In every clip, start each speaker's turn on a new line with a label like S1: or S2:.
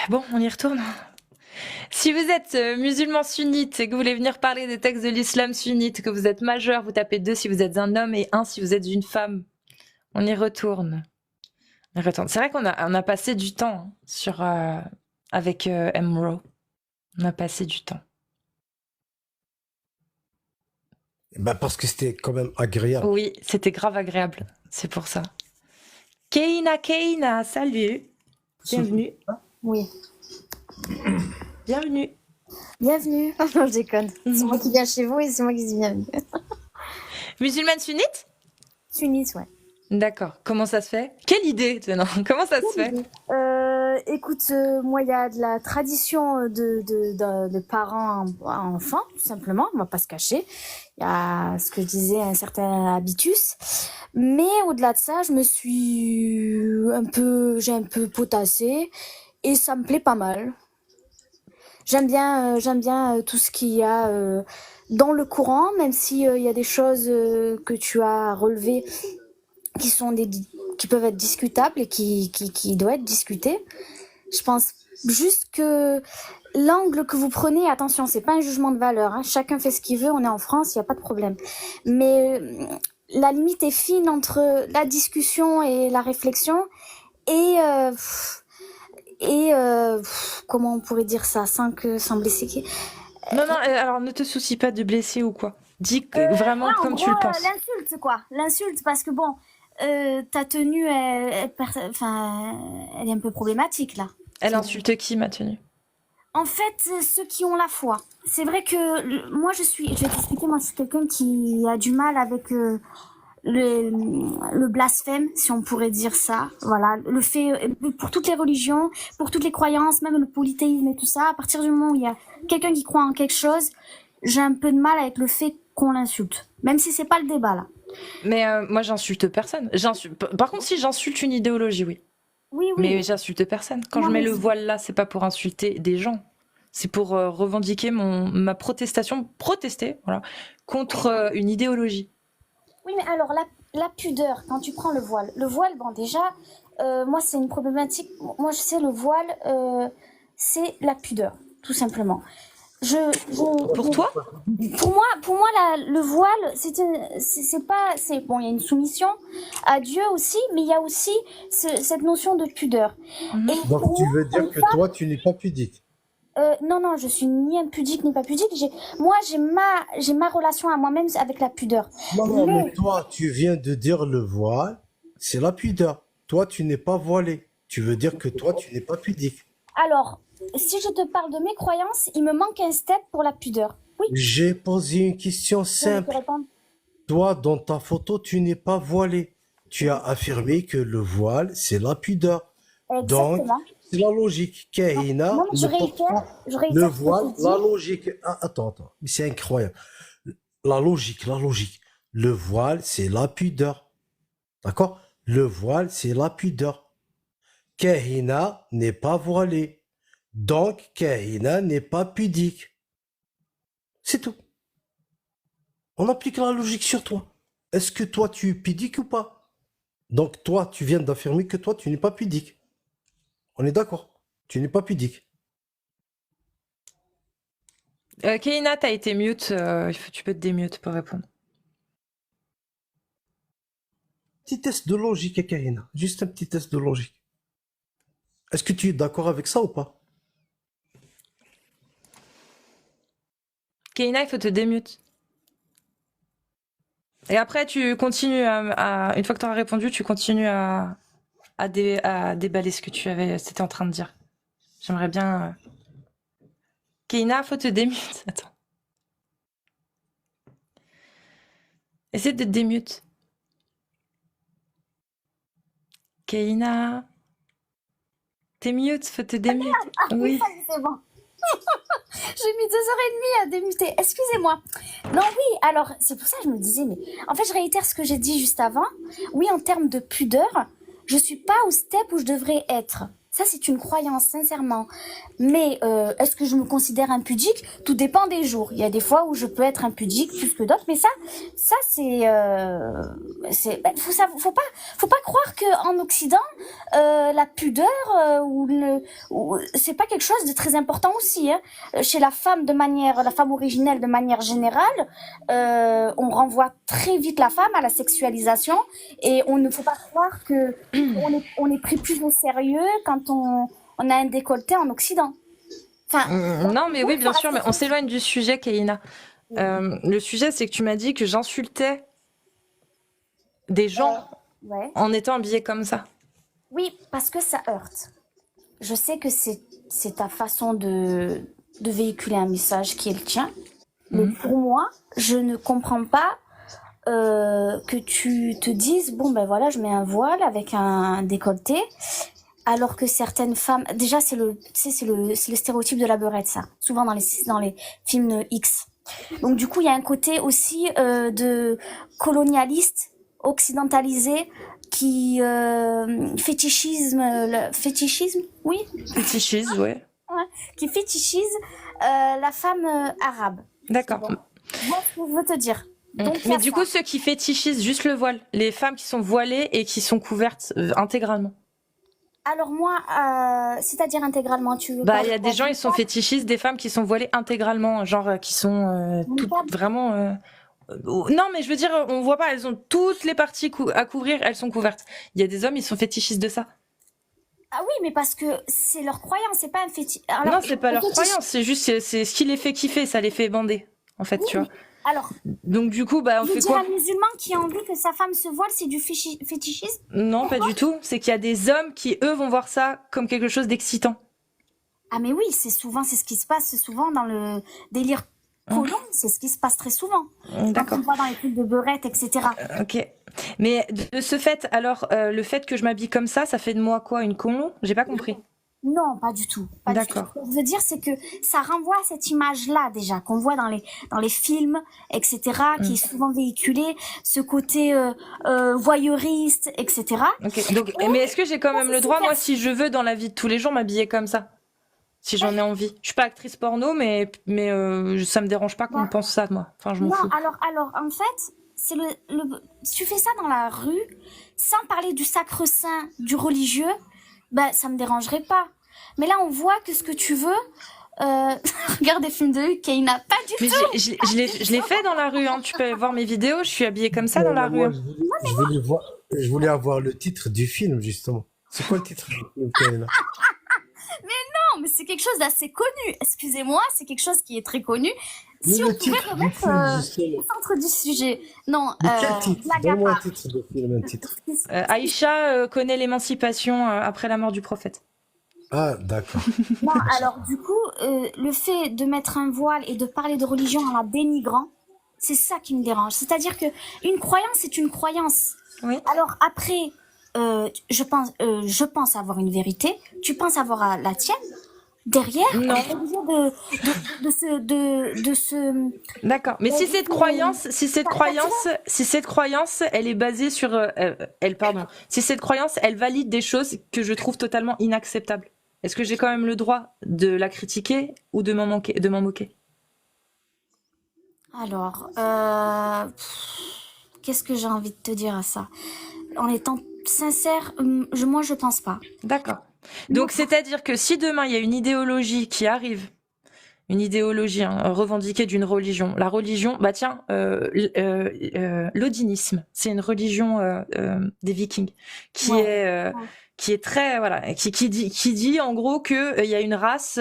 S1: Bon, on y retourne. Si vous êtes musulman sunnite et que vous voulez venir parler des textes de l'islam sunnite, que vous êtes majeur, vous tapez 2 si vous êtes un homme et 1 si vous êtes une femme. On y retourne. C'est vrai qu'on a passé du temps sur avec Emro. On a passé du temps.
S2: Bah parce que c'était quand même agréable.
S1: Oui, c'était grave agréable. C'est pour ça. Keina, salut. Bienvenue.
S3: Oui.
S1: Bienvenue.
S3: Bienvenue. Non, je déconne. C'est moi qui viens chez vous et c'est moi qui dis bienvenue.
S1: Musulmane sunnite?
S3: Tunis, ouais.
S1: D'accord. Comment ça se fait? Quelle idée, non? Comment ça se fait?
S3: Écoute, moi, il y a de la tradition de parents à enfants, tout simplement. On va pas se cacher. Il y a ce que je disais, un certain habitus. Mais au-delà de ça, j'ai un peu potassé et ça me plaît pas mal. J'aime bien tout ce qu'il y a dans le Coran, même si il y a des choses que tu as relevées qui peuvent être discutables et qui doivent être discutées. Je pense juste que l'angle que vous prenez, attention, c'est pas un jugement de valeur, hein. Chacun fait ce qu'il veut, on est en France, il y a pas de problème. Mais la limite est fine entre la discussion et la réflexion et comment on pourrait dire ça sans blesser qui.
S1: Non, alors ne te soucie pas de blesser ou quoi. Dis vraiment
S3: en
S1: comme
S3: gros,
S1: tu le penses.
S3: L'insulte, quoi. L'insulte, parce que bon, ta tenue, elle est un peu problématique, là.
S1: Elle insulte qui, ma tenue?
S3: En fait, ceux qui ont la foi. C'est vrai que moi, je vais t'expliquer, moi, je suis quelqu'un qui a du mal avec le blasphème, si on pourrait dire ça. Voilà, le fait, pour toutes les religions, pour toutes les croyances, même le polythéisme et tout ça, à partir du moment où il y a quelqu'un qui croit en quelque chose, j'ai un peu de mal avec le fait qu'on l'insulte. Même si c'est pas le débat, là.
S1: Mais moi, j'insulte personne. Par contre, si j'insulte une idéologie, oui.
S3: Oui.
S1: Mais j'insulte personne. Quand je mets le voile là, c'est pas pour insulter des gens. C'est pour revendiquer ma protestation, voilà, contre une idéologie.
S3: Oui, mais alors, la pudeur, quand tu prends le voile, bon, déjà, moi, c'est une problématique. Moi, je sais, le voile, c'est la pudeur, tout simplement.
S1: Pour toi?
S3: Pour moi, le voile, bon, il y a une soumission à Dieu aussi, mais il y a aussi cette notion de pudeur.
S2: Et donc, tu veux dire que toi, tu n'es pas pudique?
S3: Non, je suis ni impudique ni pas pudique. Moi, j'ai ma relation à moi-même avec la pudeur.
S2: Non, mais toi, tu viens de dire le voile, c'est la pudeur. Toi, tu n'es pas voilé. Tu veux dire que toi, tu n'es pas pudique.
S3: Alors, si je te parle de mes croyances, il me manque un step pour la pudeur. Oui.
S2: J'ai posé une question simple. Toi, dans ta photo, tu n'es pas voilé. Tu as affirmé que le voile, c'est la pudeur.
S3: Exactement.
S2: Donc, c'est la logique. Kahina,
S3: non, je réitère
S2: le voile, la logique. Ah, attends, c'est incroyable. La logique. Le voile, c'est la pudeur. D'accord? Le voile, c'est la pudeur. Kahina n'est pas voilée. Donc, Kahina n'est pas pudique. C'est tout. On applique la logique sur toi. Est-ce que toi, tu es pudique ou pas? Donc, toi, tu viens d'affirmer que toi, tu n'es pas pudique. On est d'accord? Tu n'es pas pudique.
S1: Keina, t'as été mute. Tu peux te démute pour répondre.
S2: Petit test de logique, Kahina. Juste un petit test de logique. Est-ce que tu es d'accord avec ça ou pas?
S1: Keina, il faut te démute. Et après, tu continues une fois que tu auras répondu, tu continues à déballer ce que c'était en train de dire. J'aimerais bien. Keina, faut te démute. Attends. Essaie de te démute. Keina. T'es mute, faut te démute.
S3: Oui, c'est bon. J'ai mis 2h30 à démuter. Excusez-moi. Non, oui, alors, c'est pour ça que je me disais, mais en fait, je réitère ce que j'ai dit juste avant. Oui, en termes de pudeur, je suis pas au step où je devrais être. Ça, c'est une croyance, sincèrement. Mais est-ce que je me considère impudique? Tout dépend des jours. Il y a des fois où je peux être impudique plus que d'autres, mais ça faut pas croire que en Occident, la pudeur c'est pas quelque chose de très important aussi. Hein. Chez la femme originelle de manière générale, on renvoie très vite la femme à la sexualisation et on ne faut pas croire que on est pris plus au sérieux quand on a un décolleté en Occident. Enfin,
S1: non, mais oui, bien sûr, mais on s'éloigne du sujet, Kaina. Le sujet, c'est que tu m'as dit que j'insultais des gens
S3: ouais.
S1: en étant habillée comme ça.
S3: Oui, parce que ça heurte. Je sais que c'est ta façon de véhiculer un message qui est le tien. Mais pour moi, je ne comprends pas que tu te dises, bon ben voilà, je mets un voile avec un décolleté. Alors que certaines femmes, déjà c'est le stéréotype de la beurette, ça. Souvent dans les films X. Donc du coup il y a un côté aussi de colonialiste, occidentalisé, qui fétichisme, oui.
S1: Fétichisme, ouais.
S3: Qui fétichise la femme arabe.
S1: D'accord.
S3: Bon. Moi, ce que je veux te dire. Donc,
S1: mais du coup, ceux qui fétichisent juste le voile, les femmes qui sont voilées et qui sont couvertes intégralement.
S3: Alors moi, c'est-à-dire intégralement, tu veux
S1: Bah, il y a des gens, ils sont fétichistes, des femmes qui sont voilées intégralement, genre qui sont toutes vraiment. Non, mais je veux dire, on voit pas, elles ont toutes les parties à couvrir, elles sont couvertes. Il y a des hommes, ils sont fétichistes de ça.
S3: Ah oui, mais parce que c'est leur croyance, c'est pas un fétiche.
S1: Non, c'est pas leur croyance, c'est juste c'est ce qui les fait kiffer, ça les fait bander, en fait, oui, tu vois.
S3: Alors,
S1: donc du coup, bah, on fait quoi?
S3: Un musulman qui a envie que sa femme se voile, c'est du fétichisme?
S1: Non, pas du tout. C'est qu'il y a des hommes qui, eux, vont voir ça comme quelque chose d'excitant.
S3: Ah mais oui, c'est ce qui se passe souvent dans le délire colon, c'est ce qui se passe très souvent.
S1: D'accord.
S3: On voit dans les trucs de beurette, etc.
S1: Ok. Mais de ce fait, alors, le fait que je m'habille comme ça fait de moi quoi, une colon? J'ai pas compris.
S3: Non, pas du tout. D'accord. Ce que je veux dire, c'est que ça renvoie à cette image-là déjà qu'on voit dans les films, etc., qui est souvent véhiculé, ce côté voyeuriste, etc.
S1: Ok. Donc, mais est-ce que j'ai quand même le droit, moi, si je veux, dans la vie de tous les jours, m'habiller comme ça, si j'en ai envie? Je suis pas actrice porno, mais ça me dérange pas qu'on pense ça, moi. Enfin, je m'en fous.
S3: Alors, en fait, c'est si tu fais ça dans la rue, sans parler du sacre-saint, du religieux, ben ça me dérangerait pas. Mais là, on voit que ce que tu veux, regarde des films de Hugues, Kaina, pas du tout.
S1: Mais je l'ai fait dans la rue, hein. Tu peux voir mes vidéos, je suis habillée comme ça dans la rue.
S2: Je voulais avoir le titre du film, justement. C'est quoi le titre du film, Kaina?
S3: Mais non, mais c'est quelque chose d'assez connu. Excusez-moi, c'est quelque chose qui est très connu. Si on pouvait remettre au centre du sujet. Non,
S2: quel titre? Donne-moi un titre de film, un titre.
S1: Aïcha connaît l'émancipation après la mort du prophète.
S2: Ah, d'accord.
S3: Non, alors du coup, le fait de mettre un voile et de parler de religion en la dénigrant, c'est ça qui me dérange. C'est-à-dire que une croyance, c'est une croyance.
S1: Oui.
S3: Alors après, je pense avoir une vérité. Tu penses avoir la tienne. Derrière,
S1: non.
S3: De ce.
S1: D'accord. Mais si cette croyance, elle est basée sur, si cette croyance, elle valide des choses que je trouve totalement inacceptables, est-ce que j'ai quand même le droit de la critiquer ou de m'en moquer?
S3: Alors, qu'est-ce que j'ai envie de te dire à ça? En étant sincère, moi je pense pas.
S1: D'accord. Donc, c'est-à-dire que si demain il y a une idéologie qui arrive, une idéologie revendiquée d'une religion, la religion, bah tiens, l'odinisme, c'est une religion des Vikings qui est très qui dit en gros que il y a une race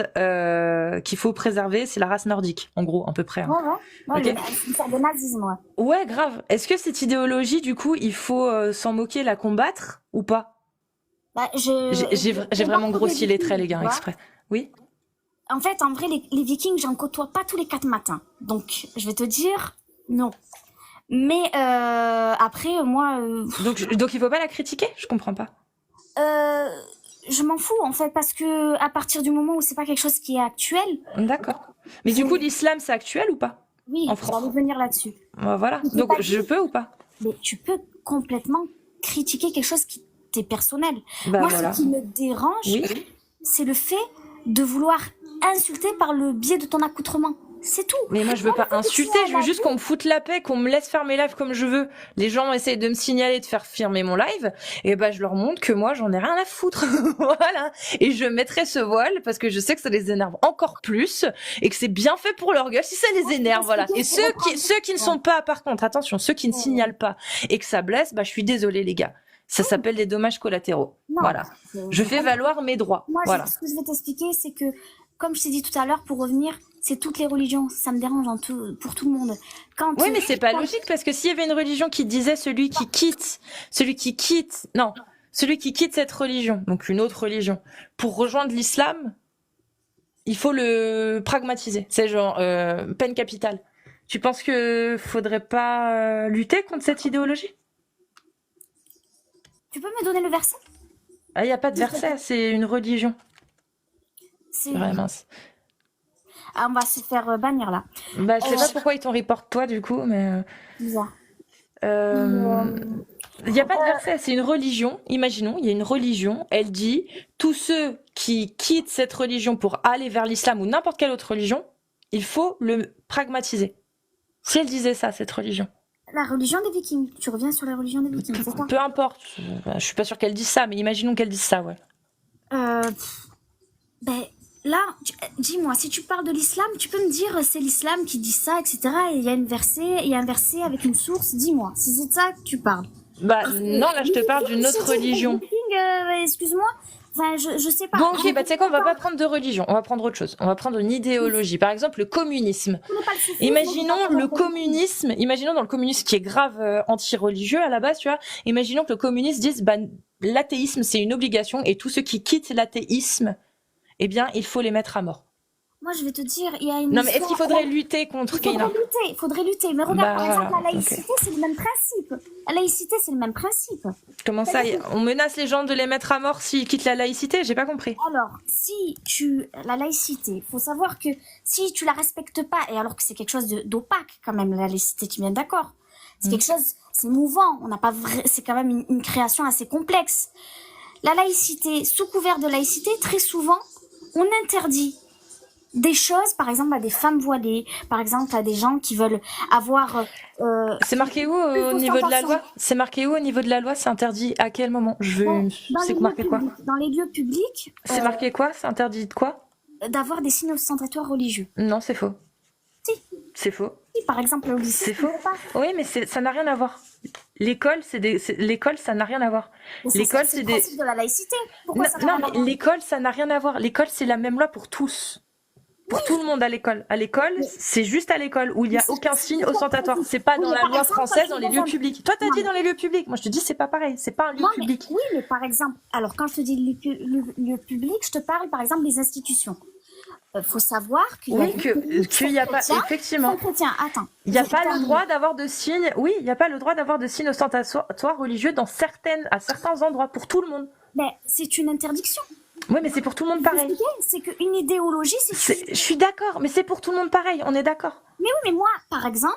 S1: qu'il faut préserver, c'est la race nordique, en gros à peu près.
S3: Okay. Une sorte de nazisme,
S1: ouais, grave. Est-ce que cette idéologie, du coup, il faut s'en moquer, la combattre ou pas?
S3: Bah,
S1: j'ai vraiment grossi les traits, les gars, exprès. Oui.
S3: En fait, en vrai, les Vikings, j'en côtoie pas tous les 4 matins. Donc, je vais te dire non. Mais après, moi.
S1: Donc, il faut pas la critiquer? Je comprends pas.
S3: Je m'en fous en fait parce que à partir du moment où c'est pas quelque chose qui est actuel.
S1: D'accord. Mais du coup, l'islam, c'est actuel ou pas?
S3: Oui. En France. On va revenir là-dessus.
S1: Voilà. Donc, je peux ou pas?
S3: Mais tu peux complètement critiquer quelque chose t'es personnel.
S1: Bah
S3: Moi,
S1: voilà.
S3: ce qui me dérange,
S1: Oui.
S3: c'est le fait de vouloir insulter par le biais de ton accoutrement. C'est tout.
S1: Mais moi, je veux pas insulter, je veux juste qu'on me foute la paix, qu'on me laisse faire mes lives comme je veux. Les gens essayent de me signaler, de faire firmer mon live, et ben je leur montre que moi, j'en ai rien à foutre. Voilà. Et je mettrai ce voile parce que je sais que ça les énerve encore plus et que c'est bien fait pour leur gueule si ça les énerve, voilà. Et ceux qui ne sont pas, par contre, attention, ceux qui ne signalent pas et que ça blesse, bah je suis désolée les gars. Ça s'appelle des dommages collatéraux.
S3: Non,
S1: Voilà. Je fais valoir mes droits.
S3: Moi,
S1: Voilà.
S3: ce que je vais t'expliquer, c'est que, comme je t'ai dit tout à l'heure, pour revenir, c'est toutes les religions. Ça me dérange pour tout le monde.
S1: Oui, mais c'est pas logique parce que s'il y avait une religion qui disait celui qui quitte cette religion, donc une autre religion, pour rejoindre l'islam, il faut le pragmatiser. C'est genre peine capitale. Tu penses que faudrait pas lutter contre cette idéologie?
S3: Tu peux me donner le verset?
S1: Ah, il y a pas de verset, c'est une religion.
S3: C'est...
S1: Ouais, mince.
S3: Ah, on va se faire bannir là.
S1: Bah, je sais pas pourquoi ils t'ont report toi du coup, mais
S3: Bizarre.
S1: il n'y a pas de verset, c'est une religion. Imaginons, il y a une religion, elle dit tous ceux qui quittent cette religion pour aller vers l'islam ou n'importe quelle autre religion, il faut le pragmatiser. Si elle disait ça, cette religion.
S3: La religion des Vikings. Tu reviens sur la religion des Vikings, c'est ça?
S1: Peu importe, je suis pas sûre qu'elle dise ça, mais imaginons qu'elle dise ça, ouais.
S3: Ben, là, dis-moi, si tu parles de l'islam, tu peux me dire c'est l'islam qui dit ça, etc. Et il y a un verset avec une source. Dis-moi, si c'est de ça que tu parles.
S1: Bah non, là je te parle d'une autre religion.
S3: Excuse-moi. Enfin, je sais pas.
S1: Bon, ok, bah tu sais quoi, on va pas prendre de religion, on va prendre autre chose. On va prendre une idéologie. Par exemple, le communisme. Imaginons dans le communisme qui est grave anti-religieux à la base, tu vois. Imaginons que le communiste dise, bah, l'athéisme c'est une obligation et tous ceux qui quittent l'athéisme, eh bien, il faut les mettre à mort.
S3: Moi, je vais te dire, il y a une.
S1: Non, mais est-ce qu'il faudrait lutter contre Keïna?
S3: Il faudrait lutter. Mais regarde,
S1: Bah,
S3: par exemple,
S1: voilà,
S3: la laïcité, c'est le même principe. La laïcité, c'est le même principe.
S1: Comment ça, on menace les gens de les mettre à mort s'ils quittent la laïcité? J'ai pas compris.
S3: Alors, la laïcité, faut savoir que si tu la respectes pas, et alors que c'est quelque chose d'opaque quand même, la laïcité, tu viens d'accord? C'est quelque chose, c'est mouvant, c'est quand même une création assez complexe. La laïcité, sous couvert de laïcité, très souvent, on interdit des choses, par exemple à des femmes voilées, par exemple à des gens qui veulent avoir...
S1: C'est marqué où au niveau de la loi? C'est marqué où au niveau de la loi? C'est interdit à quel moment? C'est marqué quoi?
S3: Dans les lieux publics...
S1: C'est marqué quoi? C'est interdit de quoi?
S3: D'avoir des signes ostentatoires religieux.
S1: Non, c'est faux.
S3: Si.
S1: C'est faux.
S3: Si, par exemple au lycée...
S1: C'est faux. Oui, mais ça n'a rien à voir. L'école, l'école, ça n'a rien à voir. L'école,
S3: c'est le principe de la laïcité. Pourquoi ça n'a
S1: non,
S3: rien à
S1: mais
S3: voir?
S1: l'école, ça n'a rien à voir. L'école, c'est la même loi pour tous. Pour tout le monde à l'école. À l'école, c'est juste à l'école où il n'y a aucun signe ostentatoire. C'est pas dans la loi française, dans les lieux publics. Toi, t'as dit dans les lieux publics. Moi, je te dis, c'est pas pareil. C'est pas un lieu public.
S3: Oui, mais par exemple, alors quand je te dis lieu public, je te parle par exemple des institutions. Faut savoir qu'il
S1: y a pas, effectivement. Il n'y a pas le droit d'avoir de signes. Oui, il n'y a pas le droit d'avoir de signes ostentatoires religieux à certains endroits pour tout le monde.
S3: Mais c'est une interdiction.
S1: Oui, mais c'est pour tout le monde pareil.
S3: C'est qu'une idéologie,
S1: je suis d'accord, mais c'est pour tout le monde pareil. On est d'accord.
S3: Mais oui, mais moi, par exemple,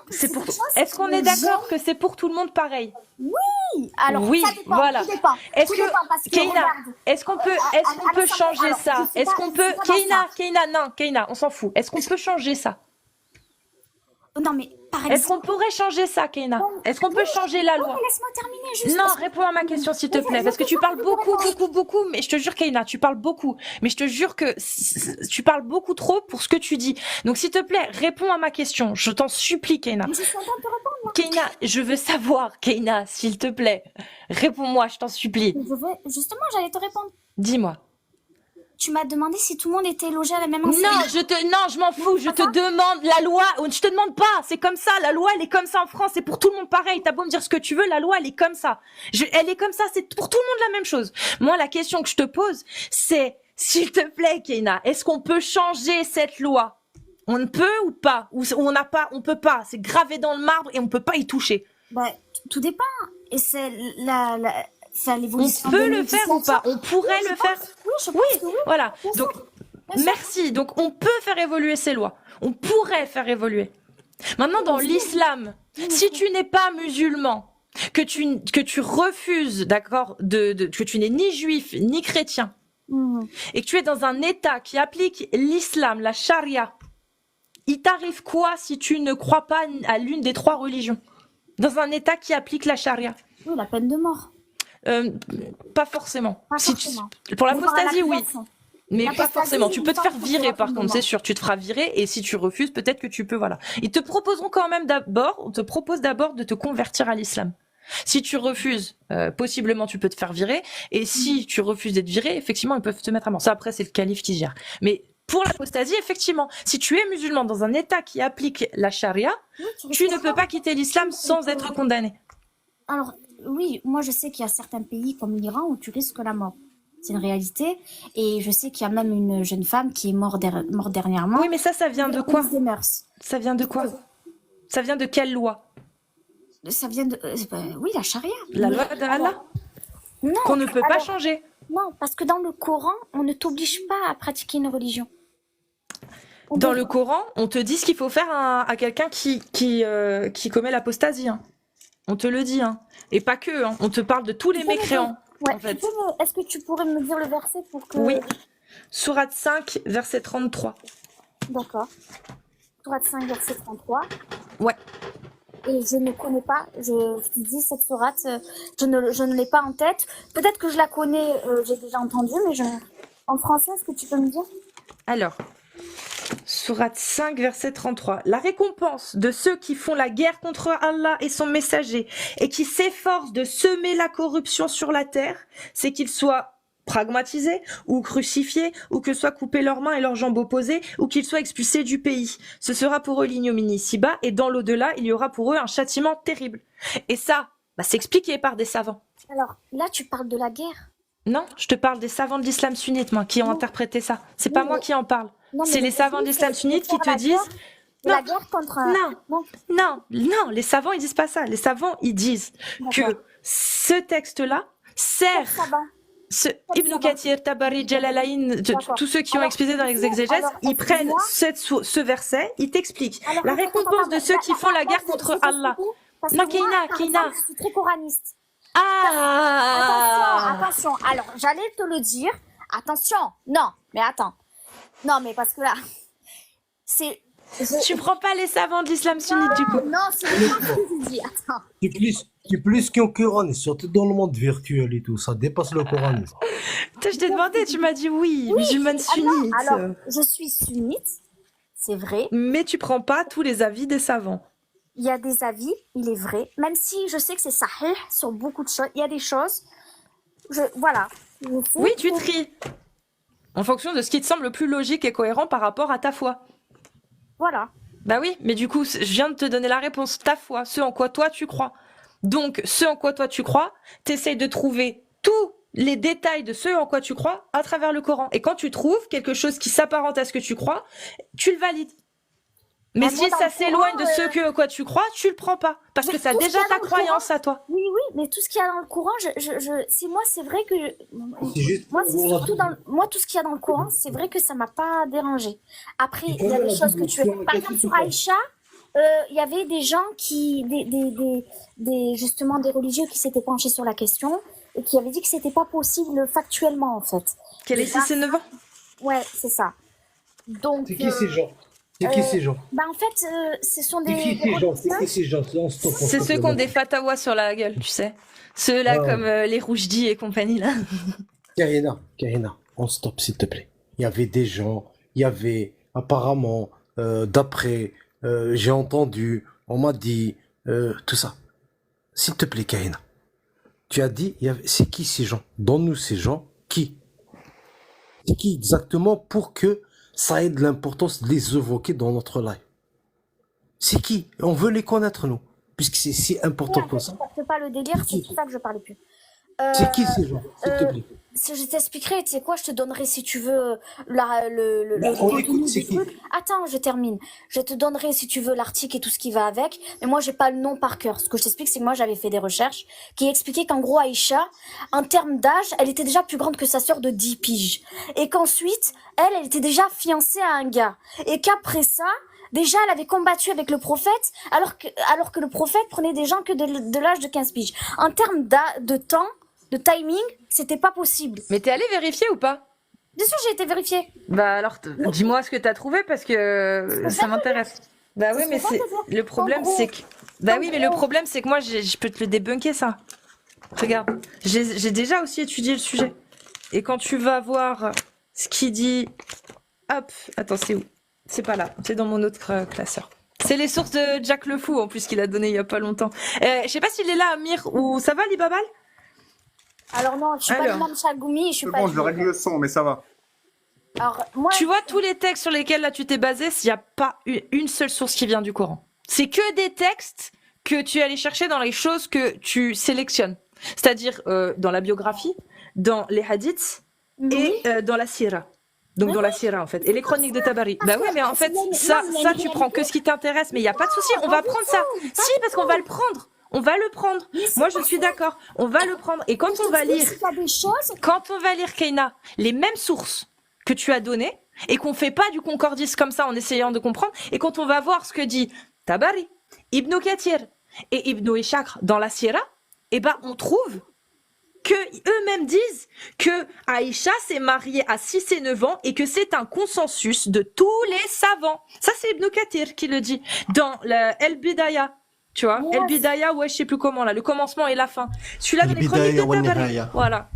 S1: est-ce qu'on est d'accord que c'est pour tout le monde pareil?
S3: Oui. Alors,
S1: oui,
S3: ça dépend,
S1: voilà. Est-ce que
S3: Keïna,
S1: est-ce qu'on peut changer ça? Est-ce qu'on peut Keïna, on s'en fout. Est-ce qu'on peut changer ça?
S3: Non, mais par exemple.
S1: Est-ce qu'on pourrait changer ça, Keïna? Est-ce qu'on peut changer la loi?
S3: Laisse-moi terminer juste.
S1: Non, réponds à ma question, s'il te plaît. Parce que tu parles beaucoup. Mais je te jure, Keïna, tu parles beaucoup. Mais je te jure que tu parles beaucoup trop pour ce que tu dis. Donc, s'il te plaît, réponds à ma question. Je t'en supplie, Keïna.
S3: Mais je suis en train de te répondre.
S1: Keïna, je veux savoir, Keïna, s'il te plaît. Réponds-moi, je t'en supplie.
S3: Justement, j'allais te répondre.
S1: Dis-moi.
S3: Tu m'as demandé si tout le monde était logé à la même enseigne.
S1: Non, je m'en fous. Je te demande la loi. Je te demande pas. C'est comme ça. La loi, elle est comme ça en France. C'est pour tout le monde pareil. T'as beau me dire ce que tu veux, la loi, elle est comme ça. Elle est comme ça. C'est pour tout le monde la même chose. Moi, la question que je te pose, c'est, s'il te plaît, Keïna, est-ce qu'on peut changer cette loi? On ne peut ou pas? Ou on peut pas. C'est gravé dans le marbre et on peut pas y toucher.
S3: Bah, tout dépend. Et c'est
S1: on peut le faire ou pas? On pourrait le faire? Oui, voilà. Donc, merci. Donc, on peut faire évoluer ces lois. On pourrait faire évoluer. Maintenant, dans l'islam, si tu n'es pas musulman, que tu refuses, d'accord, que tu n'es ni juif ni chrétien, et que tu es dans un État qui applique l'islam, la charia, il t'arrive quoi si tu ne crois pas à l'une des 3 religions? Dans un État qui applique la charia?
S3: Oui, la peine de mort.
S1: Pas forcément.
S3: Pas
S1: Si
S3: forcément.
S1: pour
S3: On va à
S1: l'apostasie, oui.
S3: l'accusation.
S1: Mais pas
S3: L'apostasie,
S1: forcément. Tu peux te
S3: une
S1: faire
S3: fois que
S1: virer,
S3: c'est
S1: par
S3: la
S1: contre, c'est sûr. Tu te feras virer. Et si tu refuses, peut-être que tu peux, voilà. Ils te proposeront quand même on te propose d'abord de te convertir à l'islam. Si tu refuses, possiblement, tu peux te faire virer. Et si tu refuses d'être viré, effectivement, ils peuvent te mettre à mort. Ça, après, c'est le calife qui gère. Mais pour l'apostasie, effectivement, si tu es musulman dans un État qui applique la charia,
S3: Oui,
S1: tu ne peux pas quitter l'islam sans être condamné.
S3: Alors, oui, moi je sais qu'il y a certains pays comme l'Iran où tu risques la mort. C'est une réalité. Et je sais qu'il y a même une jeune femme qui est morte dernièrement.
S1: Oui, mais ça vient de quoi?
S3: Des mœurs.
S1: Ça vient de quoi? Ça vient de quelle loi?
S3: Ça vient de... oui, la charia.
S1: La loi d'Allah?
S3: Non.
S1: Qu'on ne peut pas
S3: alors,
S1: changer.
S3: Non, parce que dans le Coran, on ne t'oblige pas à pratiquer une religion.
S1: Dans le Coran, on te dit ce qu'il faut faire à quelqu'un qui commet l'apostasie. Hein. On te le dit. Hein. Et pas que. Hein. On te parle de tous les mécréants.
S3: Ouais.
S1: En fait.
S3: Est-ce que tu pourrais me dire le verset pour que...
S1: Oui. Sourate 5, verset 33.
S3: D'accord. Sourate 5, verset 33.
S1: Ouais.
S3: Et je ne connais pas, je te dis, cette sourate, je ne l'ai pas en tête. Peut-être que je la connais, j'ai déjà entendu, mais en français, est-ce que tu peux me dire?
S1: Alors, Sourate 5, verset 33. La récompense de ceux qui font la guerre contre Allah et son messager et qui s'efforcent de semer la corruption sur la terre, c'est qu'ils soient pragmatisés ou crucifiés ou que soient coupées leurs mains et leurs jambes opposées ou qu'ils soient expulsés du pays. Ce sera pour eux l'ignominie ici-bas et dans l'au-delà, il y aura pour eux un châtiment terrible. Et ça, c'est expliqué par des savants.
S3: Alors, là, tu parles de la guerre.
S1: Non, je te parle des savants de l'islam sunnite, moi, qui ont interprété ça. C'est pas moi qui en parle. C'est les savants de l'islam sunnite qui te disent...
S3: La guerre contre...
S1: Non, les savants, ils disent pas ça. Les savants, ils disent que ce texte-là sert... Ibn Kathir, Tabari, Jalalain, tous ceux qui ont expliqué dans les exégèses, ils prennent ce verset, ils t'expliquent la récompense de ceux qui font la guerre contre Allah. Non, Keina.
S3: Je suis très coraniste.
S1: Ah!
S3: Attention. Alors, j'allais te le dire. Attention. Non, mais attends. Non, mais parce que là, c'est...
S1: Tu prends pas les savants de l'islam sunnite, du coup.
S3: Non, c'est le que je dis. Attends.
S2: C'est plus qu'un Coran, surtout dans le monde virtuel et tout, ça dépasse le Coran.
S1: Je t'ai demandé, tu m'as dit oui, musulmane sunnite.
S3: Alors, je suis sunnite, c'est vrai.
S1: Mais tu prends pas tous les avis des savants.
S3: Il y a des avis, il est vrai. Même si je sais que c'est sahih sur beaucoup de choses, il y a des choses. Voilà.
S1: Oui, tu tries. En fonction de ce qui te semble le plus logique et cohérent par rapport à ta foi.
S3: Voilà.
S1: Bah oui, mais du coup, je viens de te donner la réponse. Ta foi, ce en quoi toi tu crois. Donc, ce en quoi toi tu crois, t'essayes de trouver tous les détails de ce en quoi tu crois à travers le Coran. Et quand tu trouves quelque chose qui s'apparente à ce que tu crois, tu le valides. Mais si ça s'éloigne de ce en quoi tu crois, tu le prends pas. Parce que ça a déjà ta croyance à toi.
S3: Oui, mais tout ce qu'il y a dans le Coran, c'est vrai que... Moi, tout ce qu'il y a dans le Coran, c'est vrai que ça m'a pas dérangé. Après, il y a des choses que tu... Par exemple, sur Aïcha, il y avait des gens justement des religieux qui s'étaient penchés sur la question et qui avaient dit que c'était pas possible factuellement, en fait.
S1: Quel est 6 et 9 ans?
S3: Ouais, c'est ça. Donc...
S2: C'est qui ces gens? C'est qui ces gens?
S3: En fait, ce sont des...
S2: C'est qui ces gens?
S1: C'est ceux qui ont des fatawas sur la gueule, tu sais. Ceux-là comme les Roujdi et compagnie, là.
S2: Karina, on stop, s'il te plaît. Il y avait des gens, il y avait apparemment, d'après, j'ai entendu, on m'a dit, tout ça. S'il te plaît, Karina. Tu as dit, c'est qui ces gens? Donne-nous ces gens. Qui? C'est qui exactement pour que ça ait de l'importance de les évoquer dans notre live? C'est qui? On veut les connaître, nous, puisque c'est si important pour ça.
S3: Je ne pas le délire, c'est pour ça que je parlais plus.
S2: C'est qui ces gens, s'il te plaît?
S3: Je t'expliquerai, tu sais quoi, je te donnerai si tu veux
S2: on écoute, c'est qui?
S3: Attends, je termine. Je te donnerai si tu veux l'article et tout ce qui va avec, mais moi j'ai pas le nom par cœur. Ce que je t'explique, c'est que moi j'avais fait des recherches qui expliquaient qu'en gros Aïcha, en termes d'âge, elle était déjà plus grande que sa sœur de 10 piges. Et qu'ensuite, elle était déjà fiancée à un gars. Et qu'après ça, Déjà, elle avait combattu avec le prophète, alors que le prophète prenait des gens que de l'âge de 15 piges. En termes de temps, de timing, c'était pas possible.
S1: Mais t'es allé vérifier ou pas?
S3: Bien sûr, j'ai été vérifiée.
S1: Bah alors, dis-moi ce que t'as trouvé parce que ça m'intéresse. Bah oui, mais c'est le problème, c'est que bah oui, mais le problème, c'est que moi, je peux te le débunker ça. Regarde, j'ai déjà aussi étudié le sujet. Et quand tu vas voir ce qu'il dit, hop, attends, c'est où? C'est pas là, c'est dans mon autre classeur. C'est les sources de Jack le Fou en plus qu'il a donné il y a pas longtemps. Je sais pas s'il est là, Amir, ou ça va, Libabal?
S3: Alors non, je suis pas l'imam Chagoumi, je suis pas...
S4: Bon, je règle le son, mais ça va.
S3: Alors, moi,
S1: Tu vois tous les textes sur lesquels là tu t'es basé, s'il n'y a pas une seule source qui vient du Coran. C'est que des textes que tu es allé chercher dans les choses que tu sélectionnes. C'est-à-dire dans la biographie, dans les hadiths et dans la sira. Donc dans la sira en fait. Et les chroniques de Tabari. Bah oui, mais en fait, ça tu prends que ce qui t'intéresse, mais il n'y a pas de souci, on va prendre ça. Si, parce qu'on va le prendre. On va le prendre. Moi, je suis d'accord. On va le prendre. Et quand on va lire, Keina, les mêmes sources que tu as données, et qu'on fait pas du concordisme comme ça en essayant de comprendre, et quand on va voir ce que dit Tabari, Ibn Kathir et Ibn Ishaq dans la Sira, eh ben, on trouve que eux-mêmes disent que Aïcha s'est mariée à 6 et 9 ans et que c'est un consensus de tous les savants. Ça, c'est Ibn Kathir qui le dit dans El Bidaya. Tu vois, El Bidaya, ouais, je sais plus comment là, le commencement et la fin. Celui-là dans les chroniques de Tabari. Voilà.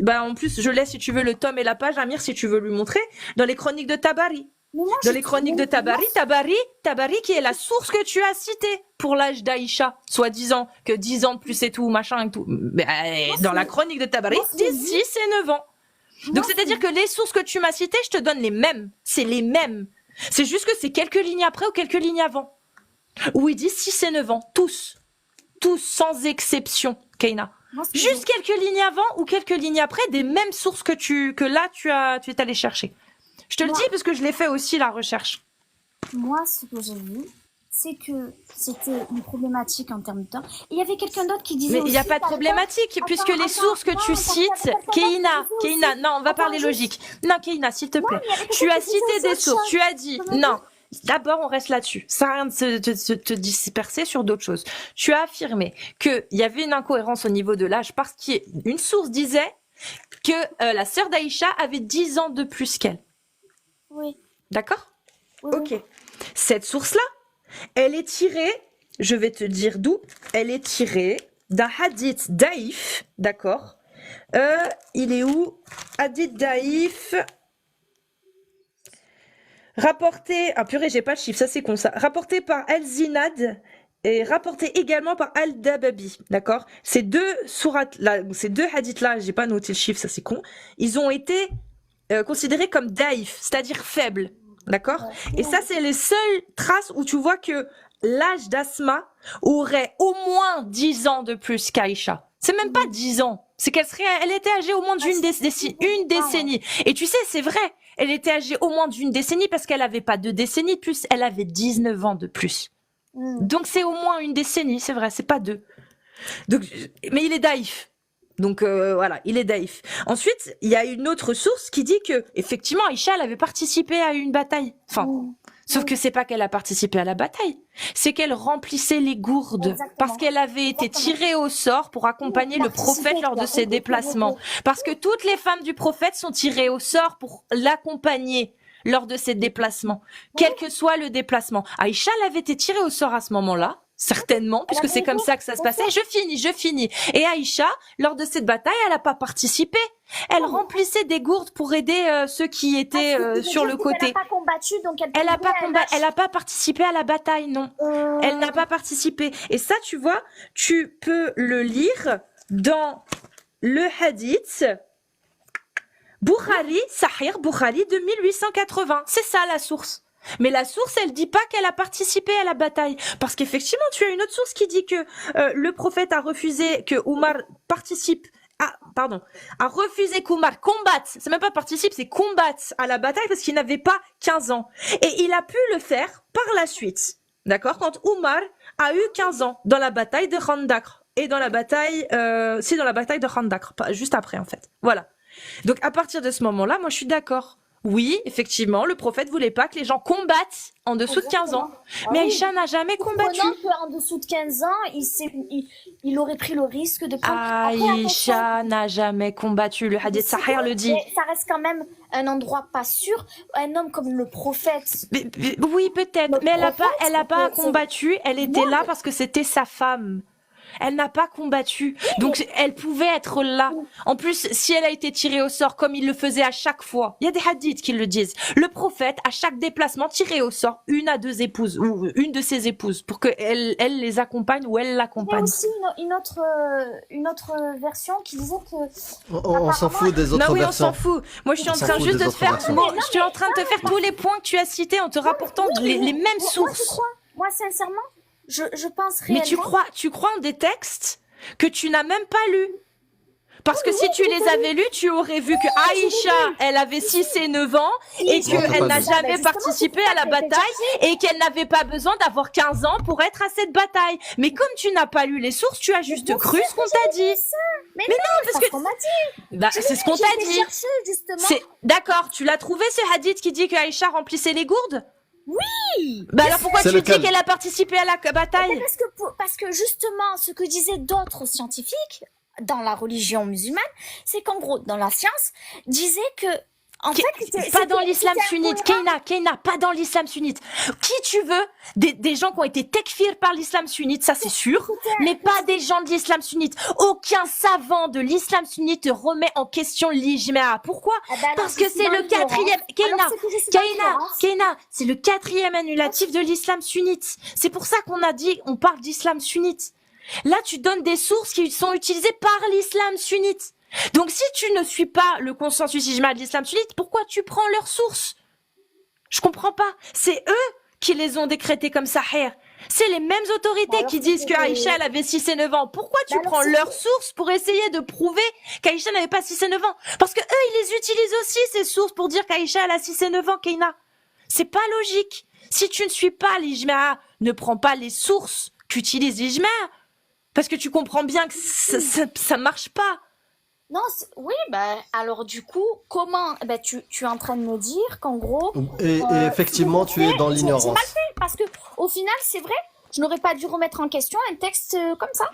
S1: Bah en plus, je laisse si tu veux le tome et la page, Amir, si tu veux lui montrer, dans les chroniques de Tabari. Dans les chroniques de Tabari, Tabari qui est la source que tu as citée pour l'âge d'Aïcha, soi-disant que 10 ans de plus et tout, machin et tout. Dans la chronique de Tabari, 6 et 9 ans. Donc c'est-à-dire que les sources que tu m'as citées, je te donne les mêmes. C'est les mêmes. C'est juste que c'est quelques lignes après ou quelques lignes avant. Où il dit 6 et 9 ans, tous, sans exception, Keina. Juste quelques lignes avant ou quelques lignes après des mêmes sources que tu es allé chercher. Je te le dis parce que je l'ai fait aussi la recherche.
S3: Moi, ce que j'ai vu, c'est que c'était une problématique en termes de temps. Et il y avait quelqu'un d'autre qui disait.
S1: Mais il n'y a pas de problématique puisque les sources que tu cites, Keina, non, on va parler logique. Non, Keina, s'il te plaît. Tu as cité des sources, tu as dit, non. D'abord, on reste là-dessus. Ça sert à rien de te disperser sur d'autres choses. Tu as affirmé qu'il y avait une incohérence au niveau de l'âge parce qu'une source disait que la sœur d'Aïcha avait 10 ans de plus qu'elle.
S3: Oui.
S1: D'accord ?
S3: Oui,
S1: Ok. Cette source-là, elle est tirée, je vais te dire d'où, elle est tirée d'un hadith daïf, d'accord ? Il est où ? Hadith daïf... Rapporté, ah purée, j'ai pas le chiffre, ça c'est con ça. Rapporté par Al-Zinad et rapporté également par Al-Dababi, d'accord? Ces deux sourates là, ces deux hadiths là, j'ai pas noté le chiffre, ça c'est con. Ils ont été considérés comme daïf, c'est-à-dire faibles, d'accord? Et ça c'est les seules traces où tu vois que l'âge d'Asma aurait au moins 10 ans de plus qu'Aïcha. C'est même pas 10 ans, c'est elle était âgée au moins d'une décennie. Et tu sais, c'est vrai. Elle était âgée au moins d'une décennie parce qu'elle avait pas 2 décennies de plus, elle avait 19 ans de plus. Donc c'est au moins une décennie, c'est vrai, c'est pas 2. Donc, mais il est daïf. Donc voilà, il est daïf. Ensuite, il y a une autre source qui dit que effectivement Aïcha elle avait participé à une bataille. Enfin, sauf que c'est pas qu'elle a participé à la bataille, c'est qu'elle remplissait les gourdes parce qu'elle avait été tirée au sort pour accompagner le prophète lors de ses déplacements. Parce que toutes les femmes du prophète sont tirées au sort pour l'accompagner lors de ses déplacements, quel que soit le déplacement. Aïcha elle avait été tirée au sort à ce moment-là. Certainement, puisque c'est comme ça que ça se passait. Je finis. Et Aïcha, lors de cette bataille, elle n'a pas participé. Elle remplissait des gourdes pour aider ceux qui étaient sur le côté.
S3: Elle n'a pas combattu, donc
S1: elle n'a pas participé à la bataille, non. Elle n'a pas participé. Et ça, tu vois, tu peux le lire dans le hadith Bukhari, Sahih Bukhari de 1880. C'est ça la source. Mais la source, elle dit pas qu'elle a participé à la bataille. Parce qu'effectivement, tu as une autre source qui dit que le prophète a refusé que Oumar a refusé qu'Oumar combatte. C'est même pas participe, c'est combatte à la bataille parce qu'il n'avait pas 15 ans. Et il a pu le faire par la suite. D'accord? Quand Oumar a eu 15 ans dans la bataille de Khandaq. Et dans la bataille, dans la bataille de Khandaq. Juste après, en fait. Voilà. Donc, à partir de ce moment-là, moi, je suis d'accord. Oui, effectivement, le prophète voulait pas que les gens combattent en dessous de 15 ans.
S3: Exactement.
S1: Mais
S3: Ah oui.
S1: Aïcha n'a jamais combattu.
S3: Comprenant qu'en dessous de 15 ans, il aurait pris le risque de prendre. Après, attention,
S1: Aïcha n'a jamais combattu. Le hadith
S3: c'est
S1: Sahih
S3: vrai,
S1: le dit.
S3: mais ça reste quand même un endroit pas sûr. Un homme comme le prophète.
S1: Oui, peut-être,
S3: Le
S1: mais elle a
S3: prophète,
S1: pas
S3: c'est-
S1: combattu. Elle était
S3: Non,
S1: là parce que c'était sa femme. Elle n'a pas combattu. Donc, elle pouvait être là. En plus, si elle a été tirée au sort, comme il le faisait à chaque fois, il y a des hadiths qui le disent. Le prophète, à chaque déplacement, tirait au sort une à deux épouses, ou une de ses épouses, pour qu'elle les accompagne ou elle
S3: Il y a
S1: l'accompagne.
S3: aussi une autre version qui disait que
S4: On s'en fout des
S1: Non,
S4: autres
S1: oui, on
S4: versions.
S1: s'en fout. Moi, je suis en
S4: On s'en
S1: train
S4: fout
S1: juste
S4: des
S1: de te
S4: autres
S1: faire,
S4: versions.
S1: moi, je suis en train de te faire tous les points que tu as cités en te rapportant les mêmes
S3: moi, tu
S1: sources.
S3: crois, moi sincèrement, je pense réellement.
S1: Mais tu crois en des textes que tu n'as même pas lus. Parce que si tu les avais lus, tu aurais vu que Aïcha, elle avait 6 et 9 ans et
S4: Non, t'as
S1: qu'elle
S4: pas
S1: n'a
S4: lu.
S1: jamais
S3: Justement,
S1: participé
S3: c'est
S1: à la
S3: pour ça que
S1: bataille et qu'elle n'avait pas besoin d'avoir 15 ans pour être à cette bataille. Mais comme tu n'as pas lu les sources, tu as juste
S3: bien
S1: cru
S3: sûr
S1: ce qu'on
S3: que
S1: t'a
S3: j'ai
S1: dit.
S3: vu ça. Mais
S1: non,
S3: parce
S1: parce que
S3: qu'on m'a dit.
S1: bah, c'est ce qu'on
S3: J'ai
S1: t'a
S3: été
S1: dit.
S3: chercher justement.
S1: D'accord, tu l'as trouvé ce hadith qui dit que Aïcha remplissait les gourdes?
S3: Oui.
S1: Bah alors pourquoi
S4: C'est
S1: tu
S4: lequel
S1: dis qu'elle a participé à la bataille?
S3: Parce que justement, ce que disaient d'autres scientifiques dans la religion musulmane, c'est qu'en gros, dans la science, disaient que en fait,
S1: Pas dans l'islam
S3: c'était
S1: sunnite,
S3: incohérent.
S1: Keina, pas dans l'islam sunnite. Qui tu veux? Des gens qui ont été tekfir par l'islam sunnite, ça c'est sûr, mais pas des gens de l'islam sunnite. Aucun savant de l'islam sunnite remet en question l'ijma. Pourquoi?
S3: Ah bah alors,
S1: Parce
S3: je
S1: que
S3: suis
S1: c'est
S3: dans
S1: le
S3: l'ignorance.
S1: quatrième,
S3: Alors, c'est que je suis dans l'ignorance.
S1: Keina, c'est le 4e annulatif de l'islam sunnite. C'est pour ça qu'on a dit, on parle d'islam sunnite. Là, tu donnes des sources qui sont utilisées par l'islam sunnite. Donc, si tu ne suis pas le consensus ijma de l'islam sunnite, pourquoi tu prends leurs sources? Je comprends pas. C'est eux qui les ont décrétés comme sahih. C'est les mêmes autorités
S3: Alors,
S1: qui disent que
S3: c'était-
S1: Aïcha elle avait 6 et 9 ans. Pourquoi tu
S3: alors,
S1: prends
S3: c'était-
S1: leurs sources pour essayer de prouver qu'Aïcha n'avait pas 6 et 9 ans? Parce que eux, ils les utilisent aussi, ces sources, pour dire qu'Aïcha elle a 6 et 9 ans, Keina. C'est pas logique. Si tu ne suis pas l'ijma, ne prends pas les sources qu'utilise l'ijma. Parce que tu comprends bien que ça marche pas.
S3: Non, oui, bah alors du coup, comment bah, tu es en train de me dire qu'en gros,
S4: Et effectivement, tu es dans
S3: j'ai
S4: l'ignorance.
S3: mal fait parce que au final, c'est vrai, je n'aurais pas dû remettre en question un texte comme ça.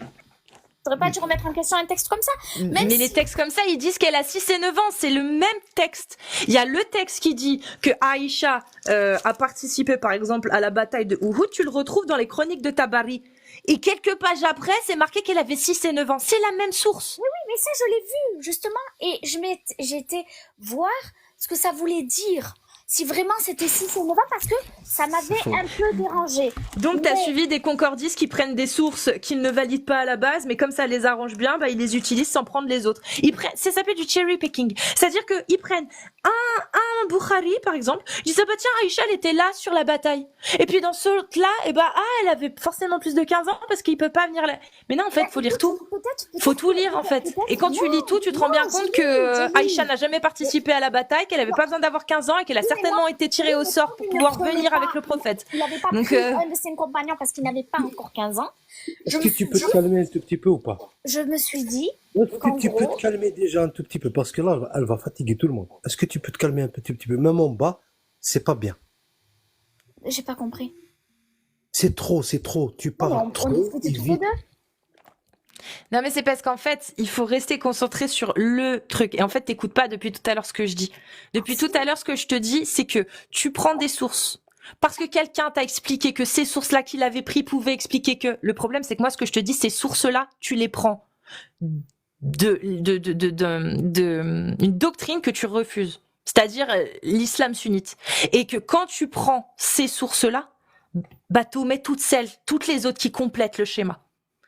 S3: J'aurais pas dû remettre en question un texte comme ça. Même
S1: Mais
S3: si-
S1: les textes comme ça, ils disent qu'elle a 6 et 9 ans. C'est le même texte. Il y a le texte qui dit que Aïcha a participé, par exemple, à la bataille de Uhud. Tu le retrouves dans les chroniques de Tabari. Et quelques pages après, c'est marqué qu'elle avait 6 et 9 ans. C'est la même source.
S3: Mais ça, je l'ai vu, justement. Et j'ai été voir ce que ça voulait dire. Si vraiment c'était 6 et 9 ans, parce que ça m'avait
S4: faux.
S3: un peu dérangé.
S1: Donc, t'as
S3: Mais-
S1: suivi des concordistes qui prennent des sources qu'ils ne valident pas à la base, mais comme ça les arrange bien, bah, ils les utilisent sans prendre les autres. Ça s'appelle du cherry picking. C'est-à-dire qu'ils prennent un Bukhari, par exemple, ils disent, ah bah tiens, Aïcha, elle était là sur la bataille. Et puis dans ce là, et bah, elle avait forcément plus de 15 ans parce qu'il peut pas venir là. Mais non, en fait, faut lire tout. Faut tout lire, en fait. Et quand tu lis tout, tu te rends bien compte que Aïcha n'a jamais participé à la bataille, qu'elle avait pas besoin d'avoir 15 ans et qu'elle a certainement été tirée au sort pour pouvoir venir avec le prophète.
S3: Il n'avait pas
S1: Donc,
S3: pris un de ses compagnons parce qu'il n'avait pas encore 15 ans.
S2: Est-ce que tu peux te calmer un tout petit peu ou pas?
S3: Je me suis dit,
S2: Est-ce
S3: qu'en
S2: que tu peux
S3: gros-
S2: te calmer déjà un tout petit peu? Parce que là, elle va fatiguer tout le monde. Est-ce que tu peux te calmer un petit peu? Même en bas, c'est pas bien.
S3: j'ai pas compris.
S2: C'est trop, c'est trop. Tu parles
S3: On
S2: trop
S3: discutait tous les
S2: vite.
S3: deux.
S1: Non, mais c'est parce qu'en fait, il faut rester concentré sur le truc. Et en fait, t'écoutes pas depuis tout à l'heure ce que je dis. Depuis tout à l'heure, ce que je te dis, c'est que tu prends des sources. Parce que quelqu'un t'a expliqué que ces sources-là qu'il avait pris pouvaient expliquer que. Le problème, c'est que moi, ce que je te dis, ces sources-là, tu les prends une doctrine que tu refuses. C'est-à-dire l'islam sunnite. Et que quand tu prends ces sources-là, bah, tu mets toutes les autres qui complètent le schéma.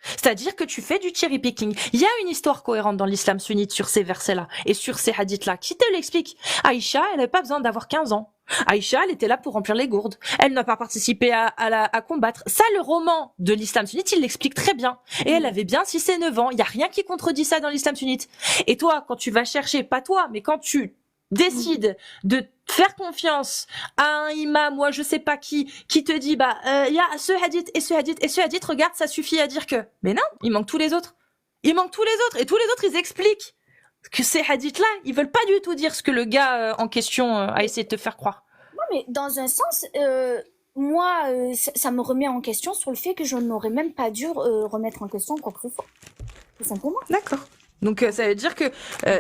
S1: C'est-à-dire que tu fais du cherry picking. Il y a une histoire cohérente dans l'islam sunnite sur ces versets-là et sur ces hadiths-là. Qui te l'explique? Aïcha, elle n'avait pas besoin d'avoir 15 ans. Aïcha, elle était là pour remplir les gourdes. Elle n'a pas participé à combattre. Ça, le roman de l'islam sunnite, il l'explique très bien. Et elle avait bien 6 et 9 ans. Il y a rien qui contredit ça dans l'islam sunnite. Et toi, quand tu vas chercher, pas toi, mais quand tu décides de faire confiance à un imam, moi je sais pas qui te dit bah il y a ce hadith et ce hadith et ce hadith, regarde, ça suffit à dire que. Mais non, il manque tous les autres. Il manque tous les autres et tous les autres ils expliquent que ces hadiths-là, ils veulent pas du tout dire ce que le gars en question a essayé de te faire croire.
S3: Non, mais dans un sens, moi, ça me remet en question sur le fait que je n'aurais même pas dû remettre en question quoi que ce soit. Tout simplement.
S1: D'accord. Donc ça veut dire que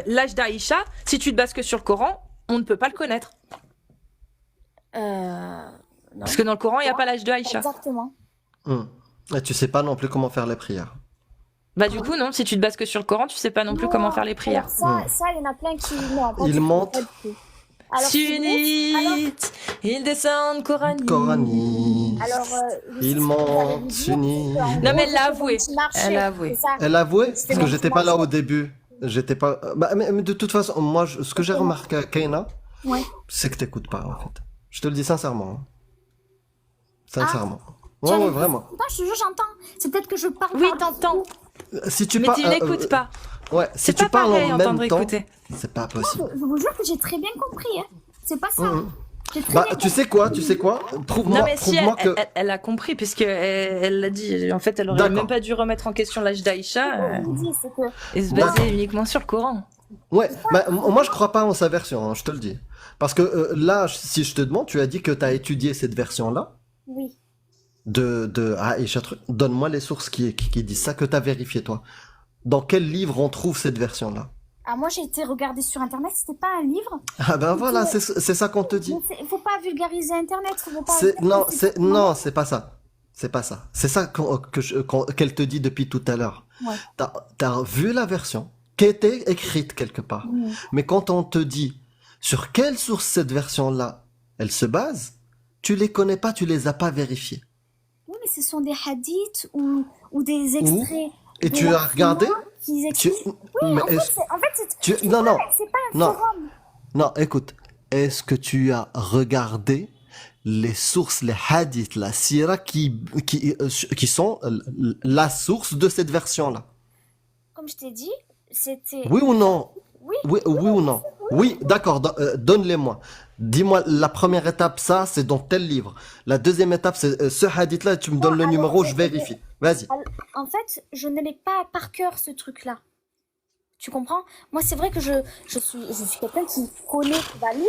S1: l'âge d'Aïcha, si tu te bases que sur le Coran, on ne peut pas le connaître.
S3: Non.
S1: Parce que dans le Coran, il n'y a pas l'âge de Aïcha.
S3: Exactement.
S4: Et tu sais pas non plus comment faire les prières.
S1: Bah du coup, non, si tu te bases que sur le Coran, tu sais pas non plus comment faire les prières.
S3: Alors ça, il y en a plein qui... Non, pas
S4: Ils
S3: du tout,
S4: mentent.
S3: pas du tout. Alors,
S1: Sunnite, ils descendent coranique.
S4: Coranique.
S3: Alors,
S4: Ils mentent, sunnites.
S1: Non, mais elle l'a avoué. Elle l'a avoué.
S4: Elle a avoué
S3: C'est
S4: parce que
S3: bon,
S4: j'étais
S3: c'est
S4: pas là
S3: bon.
S4: au début. J'étais pas. Bah, mais de toute façon, moi, ce que j'ai remarqué, Kaina,
S3: Ouais.
S4: c'est que t'écoutes pas en fait. Je te le dis sincèrement. Hein. Sincèrement.
S3: Tu as
S4: Ouais,
S3: raison.
S4: vraiment.
S3: Non, je te jure, j'entends. C'est peut-être que je parle
S1: Oui,
S3: par-
S1: t'entends.
S4: Si tu
S1: Mais
S4: parles.
S1: tu n'écoutes pas.
S4: Ouais, si
S1: C'est
S4: tu
S1: pas
S4: parles
S1: pareil
S4: en
S1: entendre
S4: même temps,
S1: écouter.
S4: c'est pas
S3: Non,
S4: possible.
S3: je vous jure que j'ai très bien compris. Hein. C'est pas ça.
S4: Mhm.
S3: J'ai très
S4: Bah,
S3: bien
S4: tu sais quoi, Prouve-moi,
S1: Non mais si,
S4: prouve-moi que.
S1: elle a compris, puisque elle l'a dit. En fait, elle aurait
S4: D'accord.
S1: même pas dû remettre en question l'âge d'Aïcha
S3: compris. C'est que
S1: et se baser uniquement sur le Coran.
S4: Ouais, bah, moi je crois pas en sa version, hein, je te le dis. Parce que là, si je te demande, tu as dit que tu as étudié cette version-là
S3: oui.
S4: de Aïcha. Donne-moi les sources qui disent ça, que tu as vérifié toi. Dans quel livre on trouve cette version-là?
S3: Ah, moi, j'ai été regarder sur Internet. C'était pas un livre.
S4: Ah ben voilà, c'est ça qu'on te dit.
S3: Il faut pas vulgariser Internet. Faut pas
S4: Non, c'est pas ça. C'est pas ça. C'est ça qu'elle te dit depuis tout à l'heure.
S3: Ouais.
S4: T'as vu la version qui était écrite quelque part.
S3: Oui.
S4: Mais quand on te dit sur quelle source cette version-là, elle se base, tu les connais pas, tu les as pas vérifiées.
S3: Oui, mais ce sont des hadiths ou des extraits.
S4: Et
S3: de
S4: tu
S3: la
S4: as regardé
S3: Sunna qui
S4: tu...
S3: expliquent.
S4: Mais
S3: En fait, c'est
S4: Non, non,
S3: c'est pas un
S4: non.
S3: forum.
S4: non, écoute. Est-ce que tu as regardé les sources, les hadiths, la sira qui sont la source de cette version-là?
S3: Comme je t'ai dit, c'était.
S4: Oui ou non?
S3: Oui.
S4: Oui ou non? Oui, d'accord, donne-les-moi. Dis-moi, la première étape, ça, c'est dans tel livre. La deuxième étape, c'est ce hadith-là, tu me donnes le
S3: alors,
S4: numéro, je vérifie. Vas-y.
S3: En fait, je ne l'ai pas par cœur, ce truc-là. Tu comprends? Moi, c'est vrai que je suis quelqu'un qui connaît, qui va lire,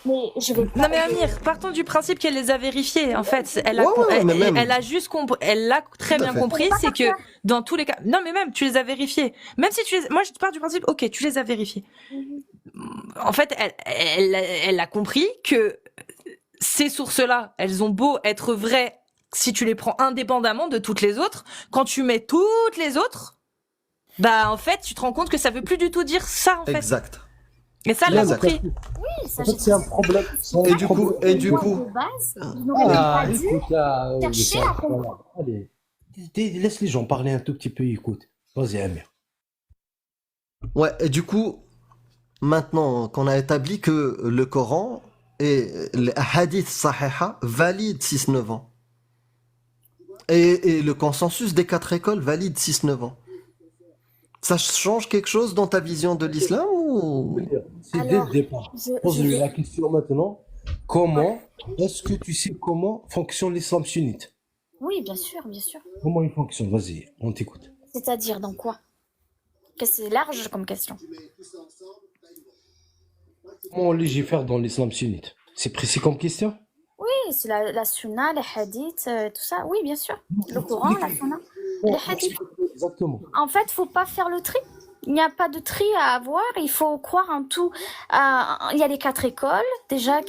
S3: mais je vais pas.
S1: Non mais Amir, partons du principe qu'elle les a vérifiés. En fait, elle a,
S4: Ouais, mais même.
S1: elle a juste compris, elle l'a très
S4: Tout à
S1: bien
S4: fait.
S1: compris,
S3: Pas
S1: c'est
S3: par
S1: que
S3: cœur.
S1: dans tous les cas, non mais même tu les as vérifiés. Même si moi je pars du principe, ok, tu les as vérifiés.
S3: Mhm.
S1: En fait, elle a compris que ces sources-là, elles ont beau être vraies si tu les prends indépendamment de toutes les autres, quand tu mets toutes les autres, bah en fait, tu te rends compte que ça veut plus du tout dire ça en fait.
S4: Exact.
S1: Et ça, elle l'a
S4: Exact.
S1: compris.
S3: Oui, ça,
S2: En fait,
S3: j'ai
S2: c'est un
S3: dit.
S2: problème. c'est un
S4: Et du
S2: problème.
S4: coup, et du
S3: Moi,
S4: coup.
S3: de base, je n'aurais même
S2: Ah,
S3: pas dû.
S2: écoute, là,
S3: chercher à comprendre.
S2: allez, laisse les gens parler un tout petit peu, écoute. Vas-y, Amir.
S4: Ouais, et du coup, maintenant qu'on a établi que le Coran et les hadiths sahiha valident 6-9 ans. Et le consensus des 4 écoles valide 6-9 ans. Ça change quelque chose dans ta vision de l'islam ou...
S2: C'est dès
S3: Alors,
S2: le départ.
S3: je
S2: Pose-lui
S3: vais-
S2: la question maintenant. Comment, est-ce que tu sais comment fonctionne l'islam sunnite?
S3: Oui, bien sûr, bien sûr.
S2: Comment il fonctionne? Vas-y, on t'écoute.
S3: C'est-à-dire dans quoi? Que c'est large comme question.
S2: Comment on légifère dans l'islam sunnite? C'est précis comme question?
S3: Oui, c'est la sunna, les hadiths, tout ça. Oui, bien sûr. Le Coran, la sunna, les hadiths.
S2: Exactement.
S3: En fait, faut pas faire le tri. Il n'y a pas de tri à avoir. Il faut croire en tout. Il y a les 4 écoles déjà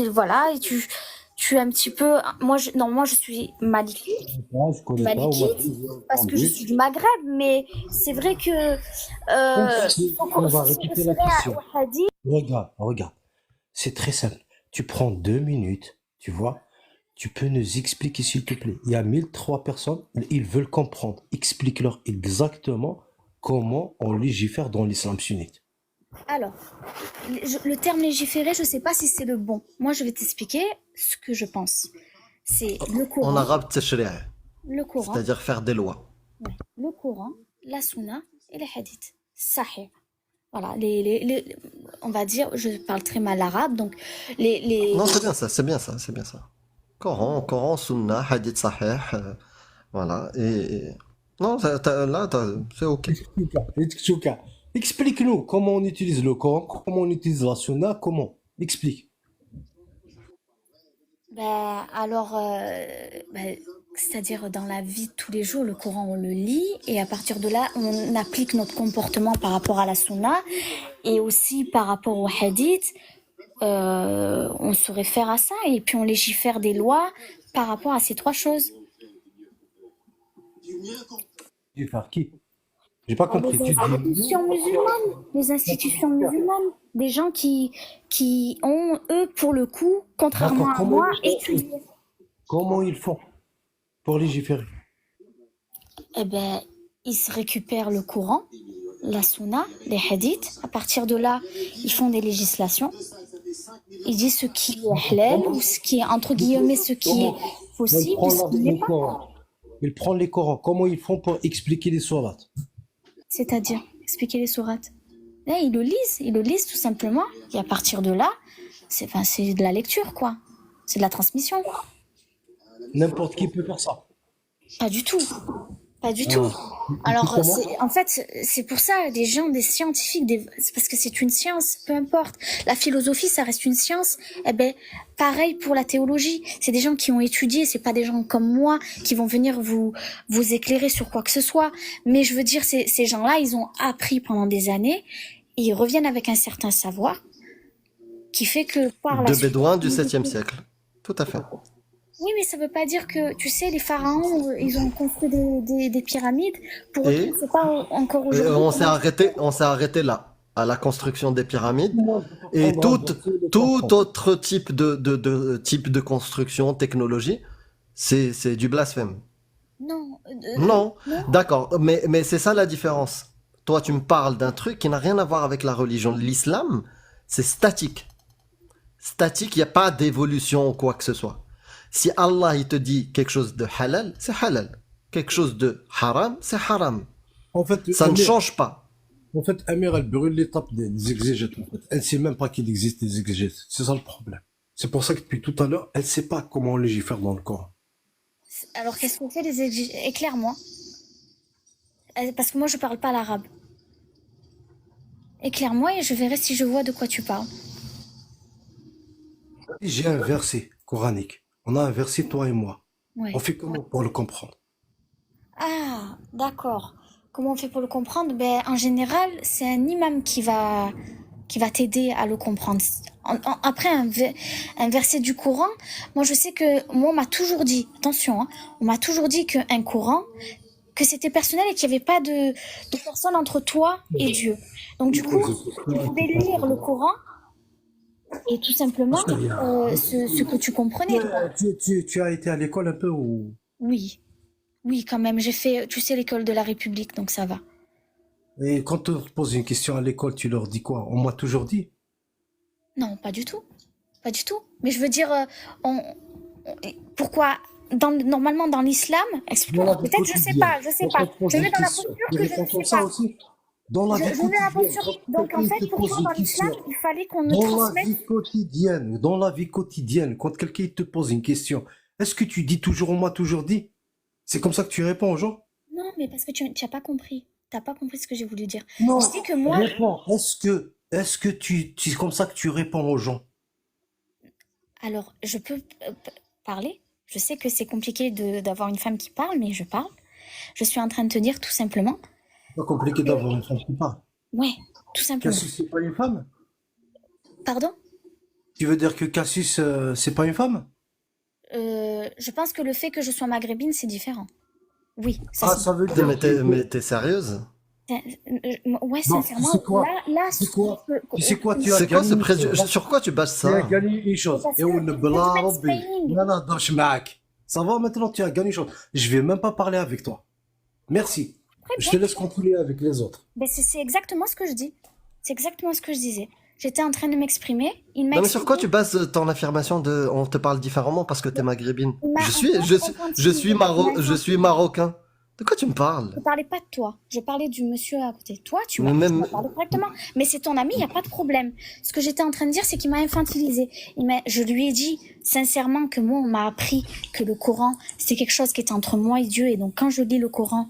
S3: voilà, et tu es un petit peu. Moi, je suis maliki
S2: Je connais pas.
S3: Malikite, parce que je suis du Maghreb, mais c'est vrai que
S2: On va répéter la question.
S3: au hadith.
S2: Regarde. C'est très simple. Tu prends 2 minutes, tu vois. Tu peux nous expliquer, s'il te plaît. Il y a 1003 personnes, ils veulent comprendre. Explique-leur exactement comment on légifère dans l'islam sunnite.
S3: Alors, le terme légiférer, je sais pas si c'est le bon. Moi, je vais t'expliquer ce que je pense. C'est le
S4: En
S3: Coran,
S4: arabe, tashri'a,
S3: le Coran,
S4: c'est-à-dire faire des lois.
S3: ouais, le Coran, la sunna et les hadiths. Sahih. Voilà, on va dire, je parle très mal arabe, donc
S4: Non, c'est bien ça, c'est bien ça, c'est bien ça. Coran, Sunnah, Hadith Sahih, voilà. Non, là, c'est ok.
S2: Tchouka, Explique-nous comment on utilise le Coran, comment on utilise la Sunna, comment. Explique.
S3: Alors, c'est-à-dire dans la vie de tous les jours, le Coran, on le lit et à partir de là, on applique notre comportement par rapport à la Sunna et aussi par rapport au Hadith. On se réfère à ça et puis on légifère des lois par rapport à ces trois choses.
S2: Tu faire qui? J'ai pas compris. Tu dis
S3: Les institutions musulmanes, des gens qui ont, eux, pour le coup, contrairement
S2: d'accord,
S3: à moi, étudié.
S2: comment ils font pour légiférer?
S3: Eh ben, ils se récupèrent le Coran, la Sunna, les hadiths. À partir de là, ils font des législations. Ils disent ce qui est halal ou ce qui est, entre guillemets, ce qui est
S2: Il
S3: possible,
S2: prend
S3: ce qui n'est
S2: les
S3: pas.
S2: Corans. Il prend les Corans. Comment ils font pour expliquer les sourates?
S3: C'est-à-dire, expliquer les sourates. Là, ils le lisent tout simplement. Et à partir de là, c'est de la lecture, quoi. C'est de la transmission.
S2: N'importe qui peut faire ça.
S3: Pas du tout. Pas du tout. Alors, en fait, c'est pour ça, des gens, des scientifiques, c'est parce que c'est une science, peu importe. La philosophie, ça reste une science. Eh ben, pareil pour la théologie. C'est des gens qui ont étudié, c'est pas des gens comme moi qui vont venir vous éclairer sur quoi que ce soit. Mais je veux dire, ces gens-là, ils ont appris pendant des années et ils reviennent avec un certain savoir qui fait que par la
S4: De
S3: suite.
S4: Bédouins du 7e siècle. Tout à fait.
S3: Oui, mais ça veut pas dire que, tu sais, les pharaons, ils ont construit des pyramides. Pour
S4: Et-
S3: autant, c'est pas encore
S4: Et
S3: aujourd'hui.
S4: on s'est arrêté là, à la construction des pyramides. Et
S2: On va
S4: tout
S2: avancer le
S4: tout
S2: temps.
S4: autre type type de construction, technologie, c'est du blasphème.
S3: Non.
S4: Non,
S3: non.
S4: d'accord, mais c'est ça la différence. Toi, tu me parles d'un truc qui n'a rien à voir avec la religion. L'islam, c'est statique. Statique, il n'y a pas d'évolution ou quoi que ce soit. Si Allah, il te dit quelque chose de halal, c'est halal. Quelque chose de haram, c'est haram.
S2: En fait,
S4: Ça ne
S2: Amir,
S4: change pas.
S2: Amir, elle brûle l'étape des exégètes. En fait. Elle sait même pas qu'il existe des exégètes. C'est ça le problème. C'est pour ça que depuis tout à l'heure, elle sait pas comment on légifère dans le Coran.
S3: Alors, qu'est-ce qu'on fait les éclaire-moi. Parce que moi, je parle pas l'arabe. Éclaire-moi et je verrai si je vois de quoi tu parles.
S2: J'ai un verset coranique. On a un verset, toi et moi.
S3: Ouais.
S2: On fait comment pour le comprendre?
S3: Ah, d'accord. Comment on fait pour le comprendre? Ben, en général, c'est un imam qui va t'aider à le comprendre. Après, un verset du Coran, moi, je sais que, moi, on m'a toujours dit, attention, hein, on m'a toujours dit qu'un Coran, que c'était personnel et qu'il n'y avait pas de personne entre toi et Dieu. Donc, du coup, tu pouvais lire le Coran et tout simplement, ce que tu comprenais, toi.
S2: Tu as été à l'école un peu ou...
S3: Oui. Oui, quand même, j'ai fait, tu sais, l'école de la République, donc ça va.
S2: Et quand on te pose une question à l'école, tu leur dis quoi? On m'a toujours dit.
S3: Non, pas du tout. Pas du tout. Mais je veux dire, pourquoi normalement dans l'islam, explique-moi. Peut-être je sais pas. Je vais dans la posture que je ne sais pas.
S2: Aussi. Dans la vie
S3: Je vais dans la
S2: quotidienne.
S3: posture. Donc en fait, pour toi, dans l'islam, il fallait qu'on nous transmette.
S2: Dans la vie quotidienne, quand quelqu'un te pose une question, est-ce que tu dis toujours on m'a toujours dit? C'est comme ça que tu réponds aux gens?
S3: Non, mais parce que tu n'as pas compris. T'as pas compris ce que j'ai voulu dire.
S2: Non.
S3: Je dis que moi,
S2: Réponds. Est-ce que c'est comme ça que tu réponds aux gens?
S3: alors je peux parler. Je sais que c'est compliqué d'avoir une femme qui parle, mais je parle. Je suis en train de te dire tout simplement.
S2: C'est pas compliqué d'avoir une femme qui parle.
S3: Ouais, tout simplement.
S2: Cassius, c'est pas une femme?
S3: Pardon?
S2: Tu veux dire que Cassius, c'est pas une femme?
S3: Je pense que le fait que je sois maghrébine, c'est différent. Oui, ça
S2: Ah,
S3: c'est.
S2: ça veut dire
S4: Mais t'es sérieuse?
S3: Ouais,
S2: Non,
S3: sincèrement,
S2: tu sais quoi?
S3: là,
S2: Tu sais quoi? Tu sais quoi? Tu as
S4: C'est quoi
S2: gagné
S4: ce
S2: une
S4: préjugé?
S2: chose.
S4: Sur quoi tu bases
S2: Tu as
S4: ça?
S2: gagné une chose.
S3: Parce
S2: Et
S3: que
S2: on ne
S3: c'est
S2: bla
S3: du
S2: rabbi.
S3: mansplaining.
S2: Non, non, non, schmack. Ça va maintenant, tu as gagné une chose. Je vais même pas parler avec toi. Merci.
S3: Très
S2: Je
S3: bien.
S2: te laisse continuer avec les autres.
S3: Ben, c'est exactement ce que je dis. C'est exactement ce que je disais. J'étais en train de m'exprimer. Il m'a
S4: Non mais sur quoi
S3: expliqué.
S4: tu bases ton affirmation de on te parle différemment parce que t'es maghrébine?
S3: Il m'a
S4: Je suis marocain. De quoi tu me parles?
S3: Je parlais pas de toi. Je parlais du monsieur à côté. Toi, tu
S4: Mais
S3: m'as
S4: même-
S3: parlé correctement. Mais c'est ton ami, il n'y a pas de problème. Ce que j'étais en train de dire, c'est qu'il m'a infantilisé. Je lui ai dit sincèrement que moi, on m'a appris que le Coran, c'était quelque chose qui était entre moi et Dieu. Et donc, quand je lis le Coran,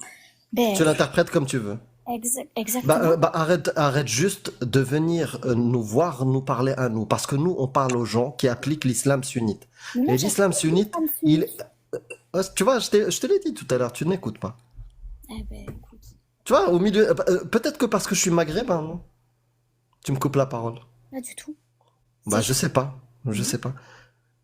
S3: ben,
S4: Tu l'interprètes comme tu veux.
S3: Exactement.
S4: Arrête juste de venir nous voir, nous parler à nous. Parce que nous, on parle aux gens qui appliquent l'islam sunnite.
S3: Mais moi,
S4: Et
S3: j'ai
S4: l'islam
S3: pas
S4: sunnite,
S3: de
S4: il...
S3: sunnite.
S4: Tu vois, je te l'ai dit tout à l'heure, tu n'écoutes pas.
S3: Eh ben, écoute.
S4: Tu vois, au milieu... peut-être que parce que je suis maghrébin, non? Tu me coupes la parole.
S3: Pas du tout.
S4: Bah,
S3: C'est
S4: je sais pas. Je
S3: Mhm.
S4: sais pas.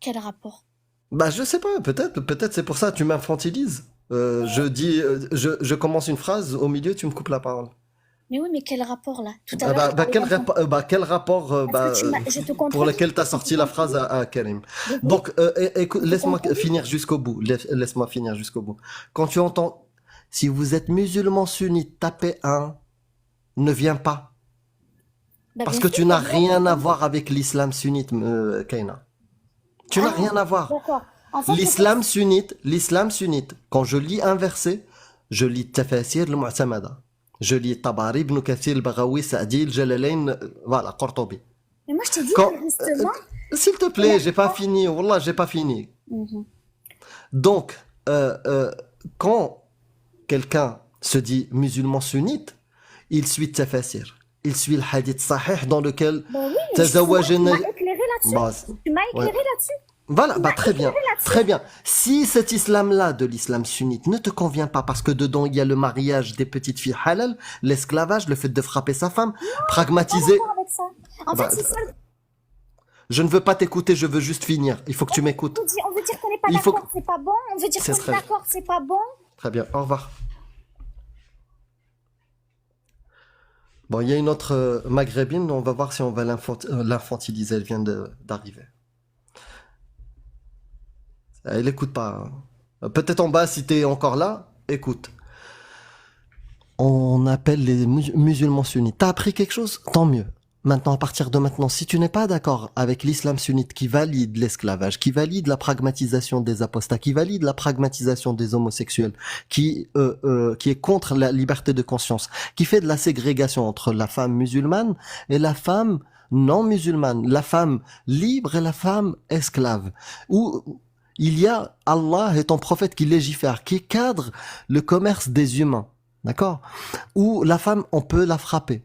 S3: Quel rapport?
S4: Bah, je sais pas. Peut-être c'est pour ça, tu m'infantilises. Je commence une phrase, au milieu, tu me coupes la parole.
S3: Mais oui, mais quel rapport là? Tout à l'heure, je parlais d'enfant.
S4: Quel rapport
S3: Parce que je te
S4: pour
S3: contredis.
S4: lequel tu as
S3: Je
S4: sorti
S3: te
S4: la phrase
S3: contredis.
S4: à Karim.
S3: Désolée,
S4: Donc, écoute,
S3: je te
S4: laisse-moi
S3: contredis.
S4: finir jusqu'au bout. Laisse-moi finir jusqu'au bout. Quand tu entends, si vous êtes musulman sunnite, tapez un, ne viens pas.
S3: Bah,
S4: Parce
S3: bien
S4: que
S3: sûr,
S4: tu n'as
S3: je viens,
S4: rien à
S3: évidemment.
S4: voir avec l'islam sunnite, Kaina. Tu n'as
S3: Ah,
S4: rien à voir.
S3: d'accord. En fait, peut-être.
S4: L'islam sunnite, quand je lis un verset, je lis Tafasir al-Mu'tamada. Je lis Tabari ibn Kathir al-Baghawi, Sa'di al-Jalalain, voilà, Qurtubi.
S3: Mais moi, je t'ai dit
S4: Quand,
S3: que justement,
S4: s'il te
S3: il y a-
S4: plaît, j'ai pas fini, Wallah, j'ai pas fini.
S3: Mhm.
S4: Donc, quand quelqu'un se dit musulman sunnite, il suit Tafasir. Il suit le hadith sahih dans lequel
S3: Ben oui, mais justement, tu
S4: Tazawajana...
S3: m'as éclairé là-dessus.
S4: Bah,
S3: Tu m'as
S4: ouais.
S3: éclairé là-dessus.
S4: Voilà,
S3: Tu
S4: bah
S3: m'as
S4: très bien,
S3: éclairé là-dessus.
S4: très bien. Si cet islam-là de l'islam sunnite ne te convient pas parce que dedans il y a le mariage des petites filles halal, l'esclavage, le fait de frapper sa femme,
S3: Pas
S4: pragmatiser,
S3: d'accord avec ça. En
S4: bah,
S3: fait, c'est ça.
S4: je ne veux pas t'écouter, je veux juste finir. Il faut que tu m'écoutes.
S3: On veut dire qu'on n'est pas
S4: Il faut
S3: d'accord,
S4: que...
S3: c'est pas bon. On veut dire
S4: C'est
S3: qu'on est
S4: très,
S3: d'accord, c'est pas bon.
S4: très bien, au revoir. Bon, il y a une autre maghrébine, on va voir si on va l'infantiliser, elle vient d'arriver. Elle écoute pas. Peut-être en bas, si t'es encore là, écoute. On appelle les musulmans sunnites. T'as appris quelque chose? Tant mieux. Maintenant, à partir de maintenant, si tu n'es pas d'accord avec l'islam sunnite qui valide l'esclavage, qui valide la pragmatisation des apostats, qui valide la pragmatisation des homosexuels, qui est contre la liberté de conscience, qui fait de la ségrégation entre la femme musulmane et la femme non musulmane, la femme libre et la femme esclave, où il y a Allah et ton prophète qui légifèrent, qui cadre le commerce des humains, d'accord? Où la femme, on peut la frapper.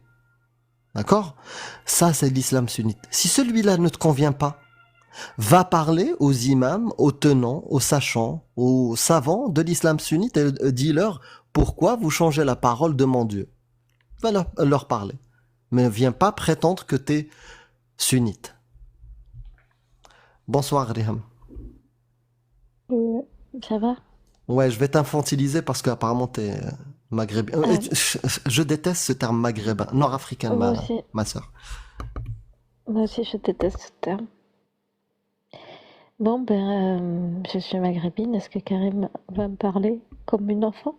S4: D'accord? Ça, c'est l'islam sunnite. Si celui-là ne te convient pas, va parler aux imams, aux tenants, aux sachants, aux savants de l'islam sunnite et dis-leur pourquoi vous changez la parole de mon Dieu. Va leur parler. Mais ne viens pas prétendre que tu es sunnite. Bonsoir, Riham.
S5: Ça va?
S4: Ouais, je vais t'infantiliser parce qu'apparemment t'es maghrébin.
S5: Ah,
S4: Je déteste ce terme maghrébin, nord-africain,
S5: moi
S4: ma sœur.
S5: aussi je déteste ce terme. Bon, je suis maghrébine. Est-ce que Karim va me parler comme une enfant?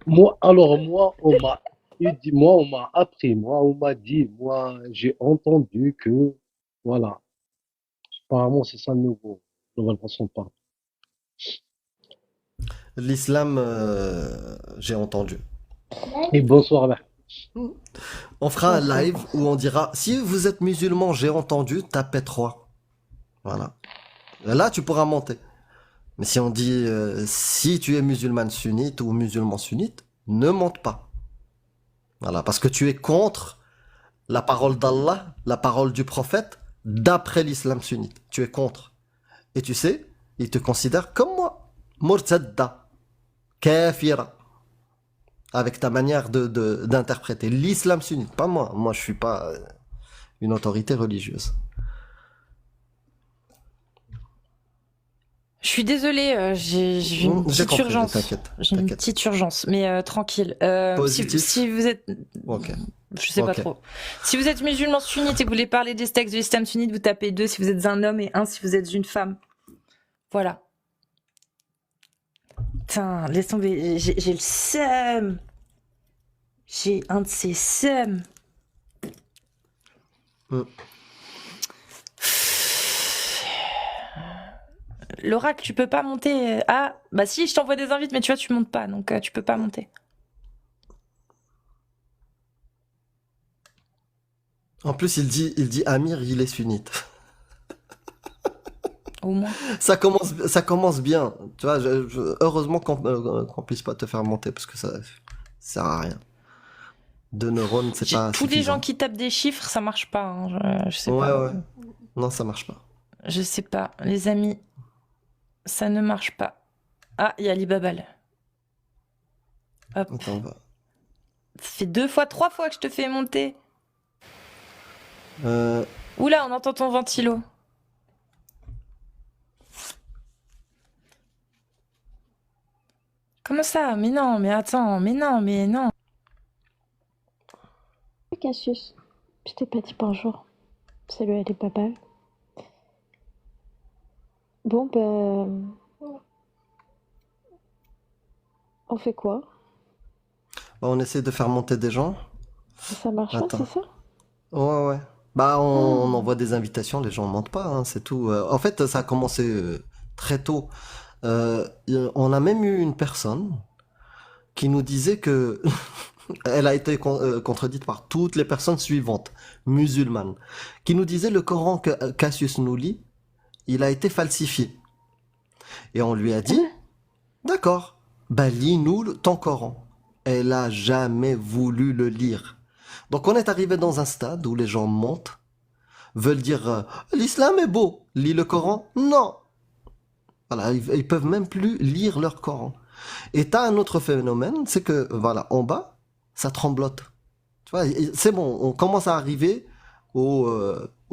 S6: Moi, on m'a appris, moi, on m'a dit, moi, j'ai entendu que, voilà, apparemment, c'est ça le nouvelle façon de parler.
S4: L'islam, j'ai entendu.
S6: Et bonsoir, là.
S4: On fera un
S5: Bonsoir.
S4: live où on dira, si vous êtes musulman, j'ai entendu, tapez 3. Voilà. Et là, tu pourras monter. Mais si on dit, si tu es musulman sunnite ou musulman sunnite, ne monte pas. Voilà, parce que tu es contre la parole d'Allah, la parole du prophète, d'après l'islam sunnite. Tu es contre. Et tu sais, ils te considèrent comme moi. Murtadda, kafira. Avec ta manière d'interpréter l'islam sunnite. Pas moi. Moi, je suis pas une autorité religieuse.
S1: Je suis désolée, j'ai une
S4: J'ai
S1: petite
S4: compris,
S1: urgence.
S4: t'inquiète.
S1: J'ai une
S4: T'inquiète.
S1: petite urgence, mais tranquille.
S4: Positif.
S1: Si vous êtes,
S4: Ok.
S1: je sais pas
S4: Ok.
S1: trop. Si vous êtes musulman sunnite et que vous voulez parler des textes de l'islam sunnite, vous tapez 2 si vous êtes un homme et 1 si vous êtes une femme. Voilà. Putain, laisse tomber, j'ai le seum. J'ai un de ces seums.
S4: Mm.
S1: L'oracle, tu peux pas monter. Ah, bah si, je t'envoie des invites, mais tu vois, tu montes pas, donc tu peux pas monter.
S4: En plus, il dit Amir, il est sunnite.
S1: Au moins.
S4: Ça commence bien. Tu vois, heureusement qu'on puisse pas te faire monter parce que ça sert à rien. 2 neurones, c'est pas
S1: Tous les gens
S4: suffisant.
S1: qui tapent des chiffres, ça marche pas. Hein. Je sais
S4: Ouais,
S1: pas.
S4: ouais. Non, ça marche pas.
S1: Je sais pas. Les amis, ça ne marche pas. Ah, il y a Alibabal. Hop.
S4: Attends, on va.
S1: Ça fait 2 fois, 3 fois que je te fais monter.
S4: Euh,
S1: Oula, on entend ton ventilo. Comment ça? Mais non, mais attends, mais non, mais non.
S5: Cassius, je t'ai pas dit bonjour. Salut, elle est pas mal. Bon, ben. On fait quoi?
S4: on essaie de faire monter des gens.
S5: Ça marche pas,
S4: Attends.
S5: c'est ça?
S4: Ouais, ouais. Bah, on envoie des invitations, les gens mentent pas, hein, c'est tout. En fait, ça a commencé très tôt. On a même eu une personne qui nous disait que elle a été contredite par toutes les personnes suivantes, musulmanes, qui nous disaient le Coran que Cassius nous lit, il a été falsifié. Et on lui a dit, d'accord, bah lis-nous ton Coran. Elle a jamais voulu le lire. Donc on est arrivé dans un stade où les gens mentent, veulent dire l'islam est beau, lis le Coran. Non. Voilà, ils peuvent même plus lire leur Coran. Et t'as un autre phénomène, c'est que voilà, en bas, ça tremblote. Tu vois, c'est bon, on commence à arriver au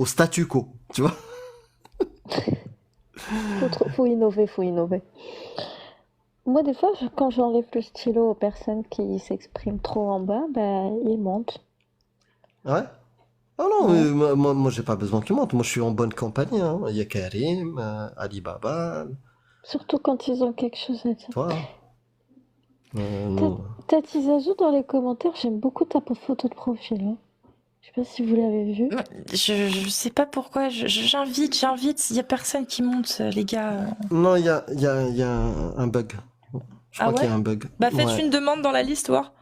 S4: statu quo, tu vois.
S5: Faut innover, faut innover. Moi, des fois, quand j'enlève le stylo aux personnes qui s'expriment trop en bas, bah, ils montent.
S4: Ouais. Ah non,
S5: Ouais.
S4: mais moi j'ai pas besoin qu'ils montent. Moi je suis en bonne compagnie. Hein. Il y a Karim, Alibaba,
S5: Surtout quand ils ont quelque chose à dire.
S4: toi. Nous.
S5: Tati Zazou, dans les commentaires, j'aime beaucoup ta photo de profil. Hein. Je sais pas si vous l'avez vu.
S1: Je sais pas pourquoi. J'invite. Il y a personne qui monte, les gars.
S4: Non, il y a un bug. Je
S1: Ah
S4: crois qu'il y
S1: ouais?
S4: a un bug.
S1: Bah, faites
S4: Ouais.
S1: une demande dans la liste, voir.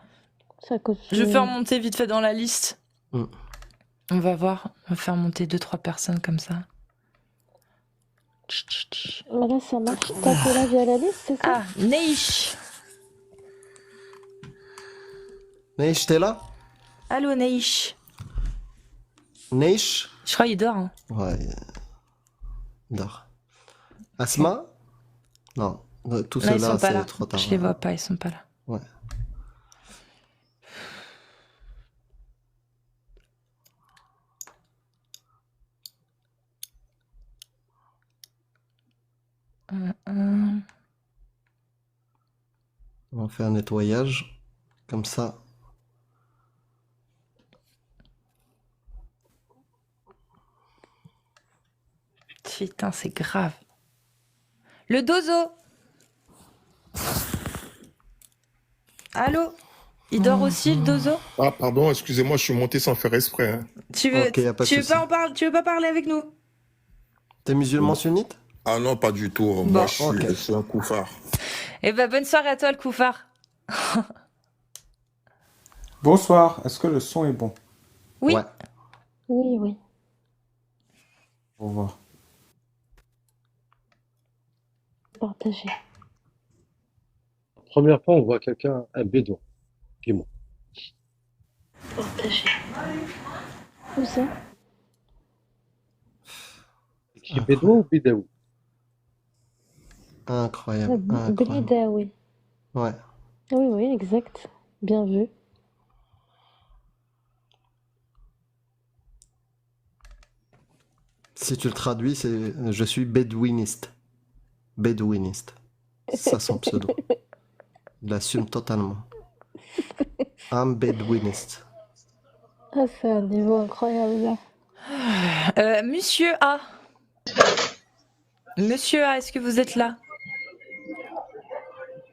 S5: C'est à cause
S1: Je vais faire monter vite fait dans la liste.
S4: Mm.
S1: On va voir. On va faire monter 2-3 personnes comme ça.
S5: Mais là, ça marche. T'as fait la via la liste, c'est ça?
S1: Ah, Neish.
S4: Neish, t'es là?
S1: Allô, Neish.
S4: Neish?
S1: Je crois qu'il dort. Hein.
S4: Ouais. Il dort. Asma? Non. Tout
S1: Là, ils
S4: cela,
S1: sont pas
S4: c'est
S1: là.
S4: trop tard.
S1: Je les vois pas, ils sont pas là.
S4: Ouais. On fait un nettoyage. Comme ça.
S1: Putain, c'est grave. Le dozo. Allô? Il dort aussi, le dozo?
S7: Ah, pardon, excusez-moi, je suis monté sans faire exprès. Hein.
S1: Tu veux,
S4: Ok, y a pas de
S1: tu veux
S4: souci.
S1: pas en parler, tu veux pas parler avec nous?
S4: T'es musulman sunnite?
S7: Ah non, pas du tout.
S1: Bon.
S7: Moi, je
S4: Ok.
S7: suis un couffard.
S1: Eh ben, bonne soirée à toi, le couffard.
S8: Bonsoir, est-ce que le son est bon?
S1: Oui.
S4: Ouais.
S5: Oui, oui.
S8: Au revoir.
S5: Partagez.
S6: Première fois, on voit quelqu'un, un bédouin, qui monte.
S5: Partagez. Où ça?
S6: Qui bédouin ou bédaoui?
S4: Incroyable. Incroyable.
S5: Brida, oui.
S4: Ouais.
S5: Oui, oui, exact. Bien vu.
S4: Si tu le traduis, c'est je suis bédouiniste. Bédouiniste. Ça, son pseudo. Il l'assume totalement. I'm bédouiniste.
S5: Ah, c'est un niveau incroyable là.
S1: Monsieur A. Monsieur A, est-ce que vous êtes là?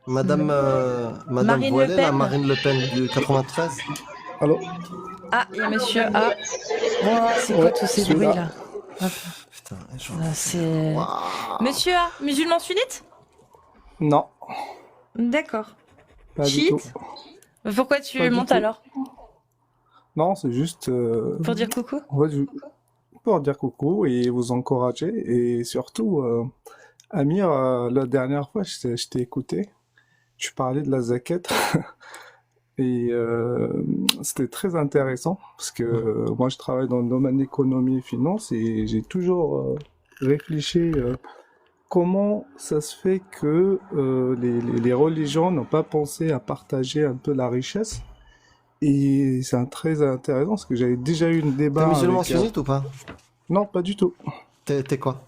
S4: Madame
S1: Marine
S4: Voilet,
S1: Le
S4: la
S1: Pen.
S4: Marine Le Pen du 93.
S7: Allô?
S1: Ah, il y a monsieur A. C'est quoi tous ces bruits là? Hop.
S4: Putain,
S1: Là, c'est... Monsieur A, musulman sunnite?
S8: Non,
S1: D'accord.
S8: pas du
S1: Chiite?
S8: tout.
S1: Pourquoi tu
S8: Pas du
S1: montes
S8: tout.
S1: alors?
S8: Non, c'est juste.
S1: Pour dire coucou?
S8: En fait, pour dire coucou et vous encourager. Et surtout, Amir, la dernière fois, je t'ai écouté. Tu parlais de la zakat. Et c'était très intéressant parce que moi, je travaille dans le domaine économie et finance et j'ai toujours réfléchi comment ça se fait que les religions n'ont pas pensé à partager un peu la richesse. Et c'est très intéressant parce que j'avais déjà eu un
S4: T'es
S8: débat
S4: musulman
S8: avec...
S4: sunnite ou pas?
S8: Non, pas du tout.
S4: T'es quoi?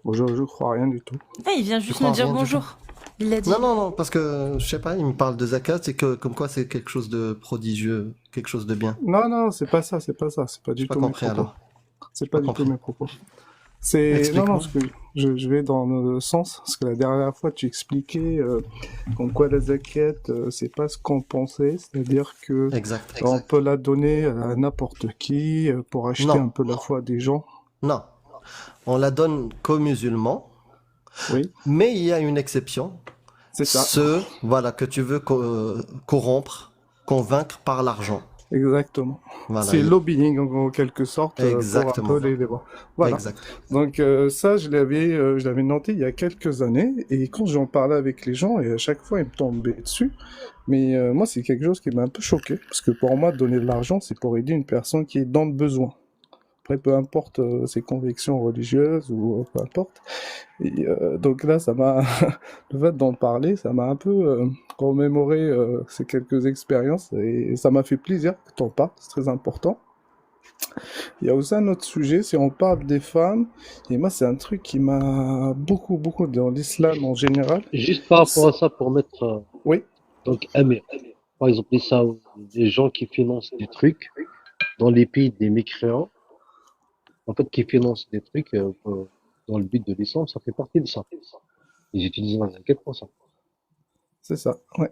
S8: Bon, je crois rien du tout.
S1: Ah, il vient
S4: Tu
S1: juste
S4: crois
S1: nous dire
S4: rien du
S1: bonjour. Il l'a dit.
S4: Non, parce que, je sais pas, il me parle de zakat, c'est que, comme quoi c'est quelque chose de prodigieux, quelque chose de bien.
S8: Non, c'est pas ça. C'est pas du
S4: J'ai pas
S8: tout mes
S4: compris
S8: propos.
S4: alors.
S8: C'est pas
S4: Pas
S8: du tout
S4: compris.
S8: mes propos. C'est non,
S4: Explique-moi.
S8: parce que je vais dans le sens parce que la dernière fois tu expliquais comme quoi la zakat c'est pas ce qu'on pensait, c'est-à-dire que
S4: Exact.
S8: on peut la donner à n'importe qui pour acheter
S4: Non.
S8: un peu la foi des gens.
S4: Non. On la donne qu'aux musulmans,
S8: Oui,
S4: mais il y a une exception.
S8: c'est ça.
S4: Ceux, voilà, que tu veux corrompre, convaincre par l'argent.
S8: Exactement.
S4: Voilà.
S8: C'est lobbying en quelque sorte pour un
S4: Exactement.
S8: peu les voir. Voilà.
S4: Exact.
S8: Donc ça, je l'avais noté il y a quelques années, et quand j'en parlais avec les gens, et à chaque fois ils me tombaient dessus, mais moi c'est quelque chose qui m'a un peu choqué, parce que pour moi donner de l'argent c'est pour aider une personne qui est dans le besoin. Après peu importe ses convictions religieuses ou peu importe. Et donc là ça m'a, le fait d'en parler, ça m'a un peu remémoré ces quelques expériences, et ça m'a fait plaisir que t'en parles, c'est très important. Il y a aussi un autre sujet, si on parle des femmes, et moi c'est un truc qui m'a beaucoup dans l'islam en général.
S6: Juste par rapport à ça, pour mettre,
S8: Oui,
S6: donc, Amir, par exemple, les gens qui financent des trucs dans les pays des mécréants, en fait, qui financent des trucs dans le but de l'islam, ça fait partie de ça. Ils utilisent la zakat pour ça.
S8: c'est ça, ouais.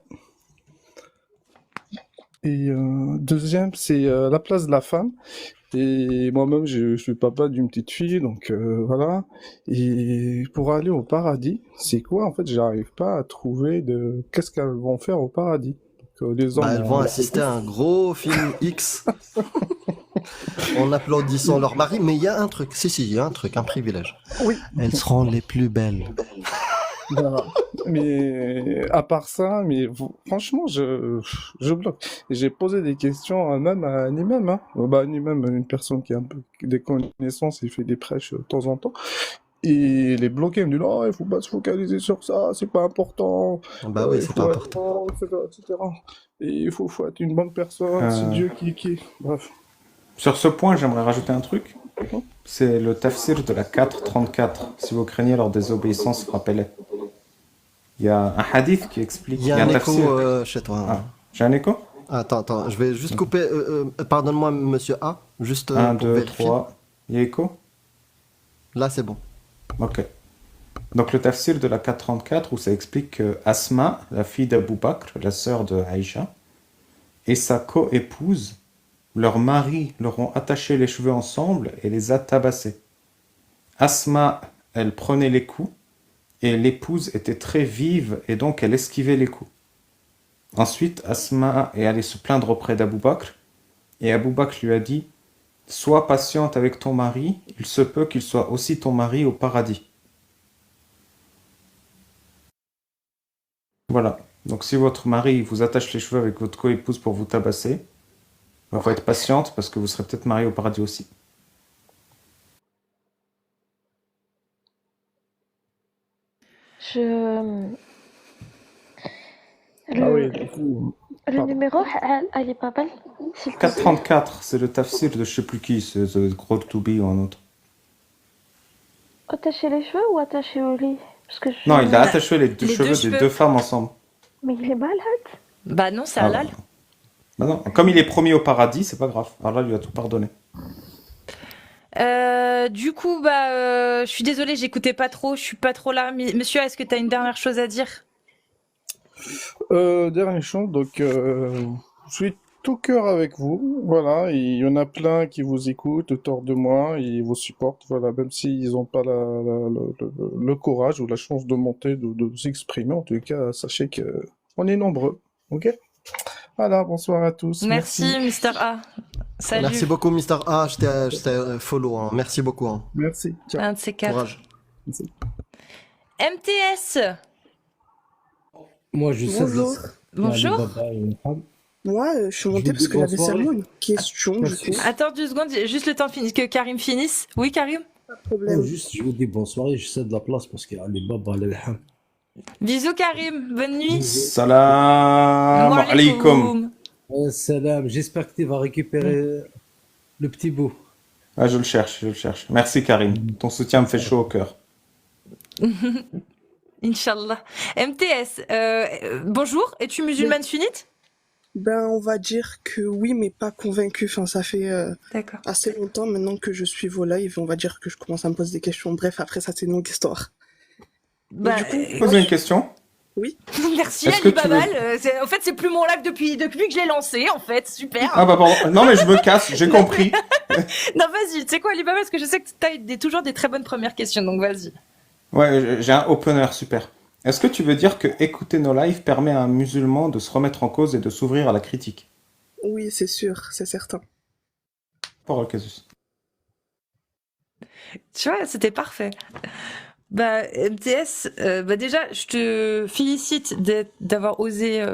S8: Et deuxième, c'est la place de la femme. Et moi-même, je suis papa d'une petite fille, donc voilà. Et pour aller au paradis, c'est quoi? En fait, j'arrive pas à trouver de... Qu'est-ce qu'elles vont faire au paradis? Donc, les hommes,
S4: Bah, elles vont
S8: on leur
S4: assister
S8: fait
S4: à un gros film X en applaudissant leur mari, mais il y a un truc, si, il y a un truc, un privilège.
S8: Oui.
S4: Elles seront les plus belles.
S8: Voilà. Mais à part ça, franchement, je bloque. Et j'ai posé des questions même à un imam, hein. Bah, un imam, une personne qui a un peu des connaissances, il fait des prêches de temps en temps. Et il est bloqué, il me dit non, il faut pas se focaliser sur ça, c'est pas important.
S4: Bah oui,
S8: Il
S4: c'est
S8: faut
S4: pas
S8: être
S4: important.
S8: bon, etc. Et il faut être une bonne personne, c'est Dieu qui... Bref.
S9: Sur ce point, j'aimerais rajouter un truc. C'est le tafsir de la 434. Si vous craignez leur désobéissance, rappelez. Il y a un hadith qui explique.
S4: Il y a un écho
S9: tafsir.
S4: chez toi.
S9: Ah, j'ai un écho?
S4: Attends, je vais juste couper. Pardonne-moi, monsieur A, juste
S9: 1,
S4: pour
S9: 2,
S4: vérifier.
S9: 3. Il y a écho?
S4: Là, c'est bon.
S9: Ok. Donc le tafsir de la 434 où ça explique que Asma, la fille d'Abu Bakr, la sœur de Aïcha, et sa co-épouse, leurs maris leur ont attaché les cheveux ensemble et les a tabassés. Asma, elle prenait les coups et l'épouse était très vive et donc elle esquivait les coups. Ensuite, Asma est allée se plaindre auprès d'Abu Bakr et Abu Bakr lui a dit « Sois patiente avec ton mari, il se peut qu'il soit aussi ton mari au paradis. » Voilà. Donc si votre mari vous attache les cheveux avec votre co-épouse pour vous tabasser, il faut être patiente parce que vous serez peut-être marié au paradis aussi.
S5: Je...
S8: Ah oui,
S5: Le,
S8: du coup...
S5: le
S8: Pardon.
S5: numéro, elle est pas belle, s'il te plaît.
S9: 434, c'est le tafsir de je sais plus qui, c'est The Grog to Be ou un autre.
S5: Attacher les cheveux ou attacher au lit? Parce que
S9: Non, il a attaché les deux
S1: Les
S9: cheveux
S1: deux
S9: des
S1: cheveux.
S9: deux femmes ensemble.
S5: Mais il est malade.
S1: Bah non, c'est
S9: Ah,
S1: halal.
S9: bah non. Comme il est promis au paradis, c'est pas grave. Allah lui a tout pardonné.
S1: Du coup, je suis désolée, j'écoutais pas trop, je suis pas trop là. Mais, monsieur, est-ce que tu as une dernière chose à dire?
S8: Dernière chose, donc je suis tout cœur avec vous, voilà, il y en a plein qui vous écoutent autour de moi, ils vous supportent, voilà, même s'ils n'ont pas le courage ou la chance de monter, de s'exprimer, en tout cas, sachez que on est nombreux, ok? Voilà, bonsoir à tous,
S1: Merci, Mr. A. Salut.
S4: Merci beaucoup, Mister A. Je t'ai follow. Hein. Merci beaucoup. Hein.
S8: Merci. Ciao.
S1: Un de ces quatre.
S4: Courage.
S1: MTS.
S2: Moi, je sais.
S10: Bonjour.
S1: Bonjour.
S10: Moi, je suis montée
S2: Je
S10: parce
S2: dis
S10: que j'avais
S2: bonsoir.
S10: seulement une question, du coup.
S1: Attends 2 secondes, juste le temps que Karim finisse. Oui, Karim?
S10: Pas de problème.
S2: Juste, je vous dis bonsoir et je cède la place parce qu'il y a les babas, les ham.
S1: Bisous Karim, bonne nuit.
S9: Salam alaikum.
S2: Salam, j'espère que tu vas récupérer le petit bout.
S9: Ah, je le cherche. Merci Karim. Ton soutien me fait chaud au cœur.
S1: Inch'Allah. MTS, bonjour, es-tu musulmane sunnite?
S10: Ben, on va dire que oui, mais pas convaincue. Enfin, ça fait
S1: D'accord.
S10: assez longtemps maintenant que je suis vos lives. On va dire que je commence à me poser des questions. Bref, après ça, c'est une longue histoire.
S1: Bah,
S10: du coup,
S9: Poser une question.
S1: merci
S9: Est-ce que
S1: Ali
S9: tu
S1: Babal. En fait, c'est plus mon live depuis que je l'ai lancé, en fait. Super.
S9: Ah bah pardon. Non mais je me casse, j'ai compris.
S1: Non, vas-y. Tu sais quoi, Ali Babal, parce que je sais que tu as toujours des très bonnes premières questions, donc vas-y.
S9: Ouais, j'ai un opener super. Est-ce que tu veux dire que écouter nos lives permet à un musulman de se remettre en cause et de s'ouvrir à la critique?
S10: oui, c'est sûr, c'est certain.
S9: Parole Casus.
S1: Tu vois, c'était parfait. Bah, MTS, bah déjà, je te félicite d'avoir osé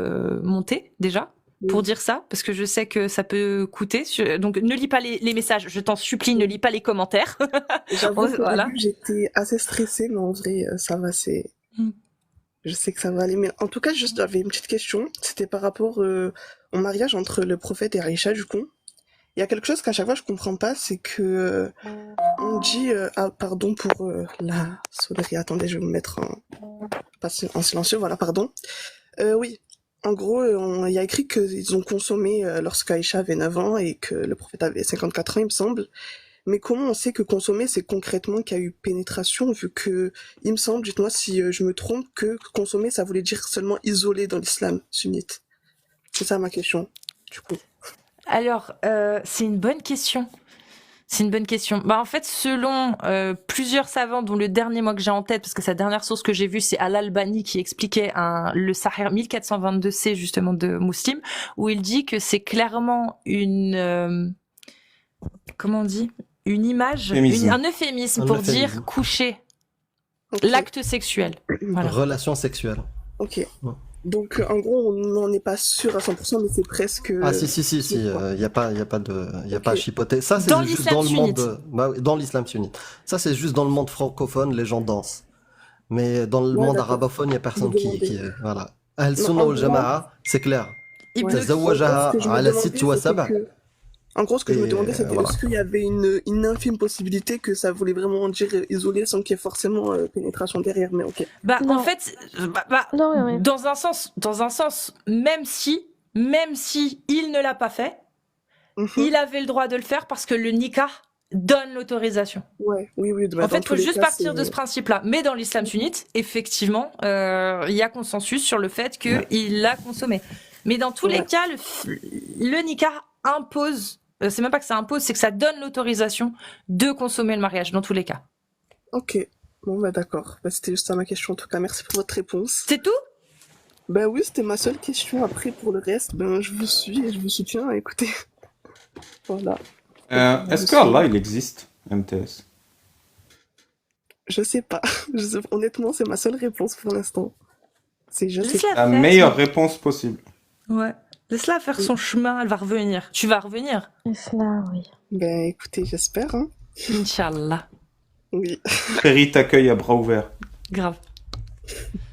S1: monter, déjà, pour dire ça, parce que je sais que ça peut coûter. Donc, ne lis pas les messages, je t'en supplie, ne lis pas les commentaires.
S10: J'avoue qu'au
S1: Voilà.
S10: début, j'étais assez stressée, mais en vrai, ça va, c'est...
S1: Mm.
S10: Je sais que ça va aller. Mais en tout cas, juste, j'avais une petite question. C'était par rapport au mariage entre le prophète et Aïcha, du coup. Il y a quelque chose qu'à chaque fois, je comprends pas, c'est que on dit... ah, pardon pour la sonnerie. Attendez, je vais me mettre en silencieux, voilà, pardon. Oui. En gros, il y a écrit qu'ils ont consommé lorsqu'Aïcha avait 9 ans et que le prophète avait 54 ans, il me semble. Mais comment on sait que consommer, c'est concrètement qu'il y a eu pénétration, vu que, il me semble, dites-moi si je me trompe, que consommer, ça voulait dire seulement isoler dans l'islam sunnite. C'est ça ma question, du coup.
S1: Alors, c'est une bonne question. C'est une bonne question. Bah, en fait, selon plusieurs savants, dont le dernier moi que j'ai en tête, parce que sa dernière source que j'ai vue, c'est Al-Albani qui expliquait le Sahih 1422c justement de Muslim, où il dit que c'est clairement une comment on dit, une image,
S9: Euphémisme.
S1: un euphémisme
S4: Un
S1: pour
S4: euphémisme.
S1: dire coucher,
S10: Ok.
S1: l'acte sexuel. Voilà.
S4: Relation sexuelle.
S10: Ok.
S4: Ouais.
S10: Donc, en gros, on n'en est pas sûr à 100%, mais c'est presque...
S4: Ah si, y a pas à chipoter. Ça c'est
S1: Dans
S4: juste
S1: l'islam
S4: dans le monde
S1: sunnite.
S4: bah oui, dans l'islam sunnite. Ça c'est juste dans le monde francophone, les gens dansent. Mais dans le
S10: Ouais,
S4: monde
S10: d'accord.
S4: arabophone, il y a personne
S10: Je me demandais.
S4: voilà. Ahl
S10: Non,
S4: Sunna
S10: en
S4: wal
S10: gros-
S4: Jama'a, c'est clair.
S1: Ibn-
S10: Ouais.
S4: Tazawajaha
S10: En gros, ce que je me
S4: ala
S10: demandais,
S4: sitt wa
S10: c'était
S4: sab'.
S10: que- En gros, ce que je me
S4: Et,
S10: demandais, c'était
S4: voilà.
S10: est-ce qu'il y avait une infime possibilité que ça voulait vraiment dire isoler sans qu'il y ait forcément pénétration derrière, mais ok.
S1: Bah,
S5: Non.
S1: en fait,
S5: Non, ouais.
S1: dans un sens, même si il ne l'a pas fait,
S10: Mhm.
S1: il avait le droit de le faire parce que le nikah donne l'autorisation.
S10: Ouais, oui. Bah,
S1: En
S10: dans
S1: fait, il
S10: tous
S1: faut
S10: les
S1: juste
S10: cas,
S1: partir de ce principe-là. Mais dans l'islam sunnite, effectivement, il y a consensus sur le fait qu'il l'a consommé. Mais dans tous les
S10: Ouais.
S1: cas, le nikah impose, c'est même pas que ça impose, c'est que ça donne l'autorisation de consommer le mariage, dans tous les cas.
S10: Ok. Bon, bah d'accord. Bah, c'était juste ça ma question. En tout cas, merci pour votre réponse.
S1: C'est tout?
S10: Bah oui, c'était ma seule question. Après, pour le reste, ben, je vous suis et je vous soutiens. Écoutez. Voilà.
S9: Est-ce que Allah il existe, MTS?
S10: Je sais pas. Honnêtement, c'est ma seule réponse pour l'instant. C'est je sais
S1: Laisse-la
S9: La
S1: faire.
S9: meilleure réponse possible.
S1: Ouais. Laisse-la faire son chemin, elle va revenir. Tu vas revenir.
S5: Cela, oui.
S10: Ben écoutez, j'espère. Hein.
S1: Inch'Allah.
S10: Oui.
S9: Prairie t'accueille à bras ouverts.
S1: Grave.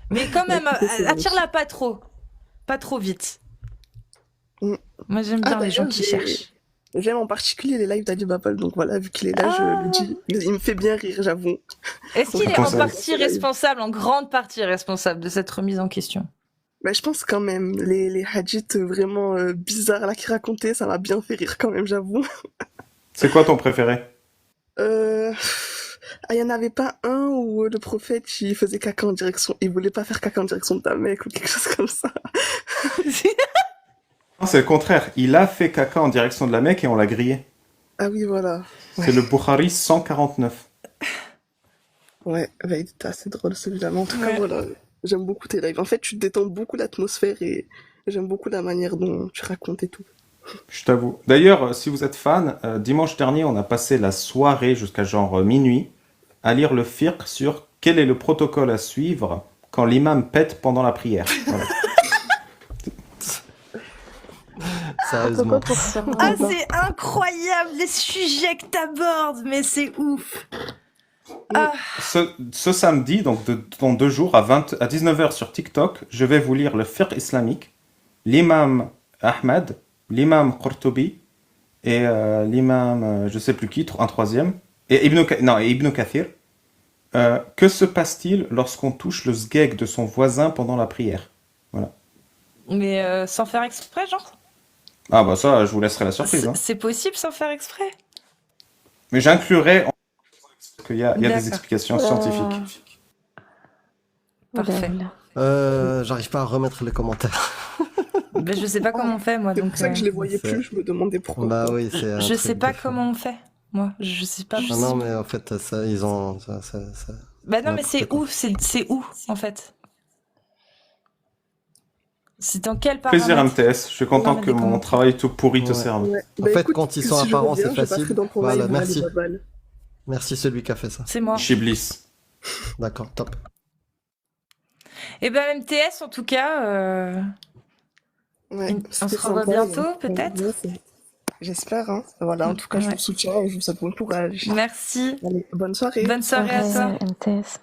S1: Mais quand même,
S10: écoutez,
S1: attire-la pas trop. Pas trop vite.
S10: Mm.
S1: Moi, j'aime bien les gens
S10: d'ailleurs,
S1: qui cherchent.
S10: J'aime en particulier les lives d'Ali Babal, donc voilà, vu qu'il est là, je le dis. Il me fait bien rire, j'avoue.
S1: Est-ce qu'il est
S9: Comment
S1: en
S9: ça
S1: partie responsable, en grande partie responsable de cette remise en question?
S10: Bah, je pense quand même, les hadiths vraiment bizarres là qu'il racontait, ça m'a bien fait rire quand même, j'avoue.
S9: C'est quoi ton préféré?
S10: Ah, il y en avait pas un où le prophète il faisait caca en direction, il voulait pas faire caca en direction de ta mec ou quelque chose comme ça.
S9: Non, c'est le contraire. Il a fait caca en direction de la Mecque et on l'a grillé.
S10: Ah oui, voilà.
S9: C'est le Bukhari 149.
S10: Ouais, bah, il était assez drôle celui-là. Mais en tout cas,
S1: Ouais.
S10: voilà, j'aime beaucoup tes lives. En fait, tu détends beaucoup l'atmosphère et j'aime beaucoup la manière dont tu racontes et tout.
S9: Je t'avoue. D'ailleurs, si vous êtes fan, dimanche dernier, on a passé la soirée jusqu'à genre minuit à lire le fiqh sur quel est le protocole à suivre quand l'imam pète pendant la prière. Voilà.
S4: Sérieusement.
S5: Pourquoi pour faire
S1: Ah,
S5: un bain
S1: c'est incroyable les sujets que t'abordes, mais c'est ouf. Ah,
S9: Ce samedi, donc dans 2 jours, à 19h sur TikTok, je vais vous lire le fiqh islamique, l'imam Ahmed, l'imam Qurtubi et l'imam, je sais plus qui, un troisième, et Ibn Kathir. Que se passe-t-il lorsqu'on touche le sgeg de son voisin pendant la prière? Voilà.
S1: mais sans faire exprès, genre?
S9: Ah bah ça, je vous laisserai la surprise. Hein.
S1: C'est possible sans faire exprès?
S9: Mais j'inclurai qu'il y a des
S1: D'accord.
S9: explications scientifiques.
S1: Parfait.
S4: J'arrive pas à remettre les commentaires.
S1: Ben, je sais pas comment on fait, moi,
S10: C'est
S1: donc.
S10: pour ça que je les voyais
S4: c'est-
S10: plus, je me demandais pourquoi.
S4: Bah oui, c'est un
S1: Je
S4: truc
S1: sais pas
S4: de fou.
S1: comment on fait, moi. Je sais pas.
S4: Ah non, mais en fait, ça, ils ont.
S1: Bah non, mais
S4: n'importe
S1: c'est
S4: quoi.
S1: où? C'est où, en fait? C'est dans quel paramètre?
S9: Plaisir MTS, je suis content
S1: Non, mais
S9: que
S1: des
S9: mon
S1: commentaires.
S9: travail tout pourri te
S4: Ouais.
S9: serve.
S10: Ouais.
S4: En
S10: Bah,
S4: fait,
S10: écoute,
S4: quand ils
S10: que
S4: sont
S10: si je
S4: apparents,
S10: reviens,
S4: c'est
S10: je passerai
S4: facile.
S10: dans ton
S4: Voilà,
S10: live,
S4: merci.
S10: Alibaba.
S4: Merci celui qui a fait ça.
S1: C'est moi.
S9: Chiblis.
S4: D'accord, top.
S1: Eh ben, MTS, en tout cas,
S10: Ouais,
S1: on
S10: c'était
S1: se revoit
S10: sympa,
S1: bientôt,
S10: et-
S1: peut-être?
S10: J'espère, hein. Voilà, en tout cas, je
S1: Ouais.
S10: vous soutiens et je vous souhaite bon courage.
S1: Merci.
S10: Allez, bonne soirée.
S1: Bonne soirée à toi.
S5: MTS.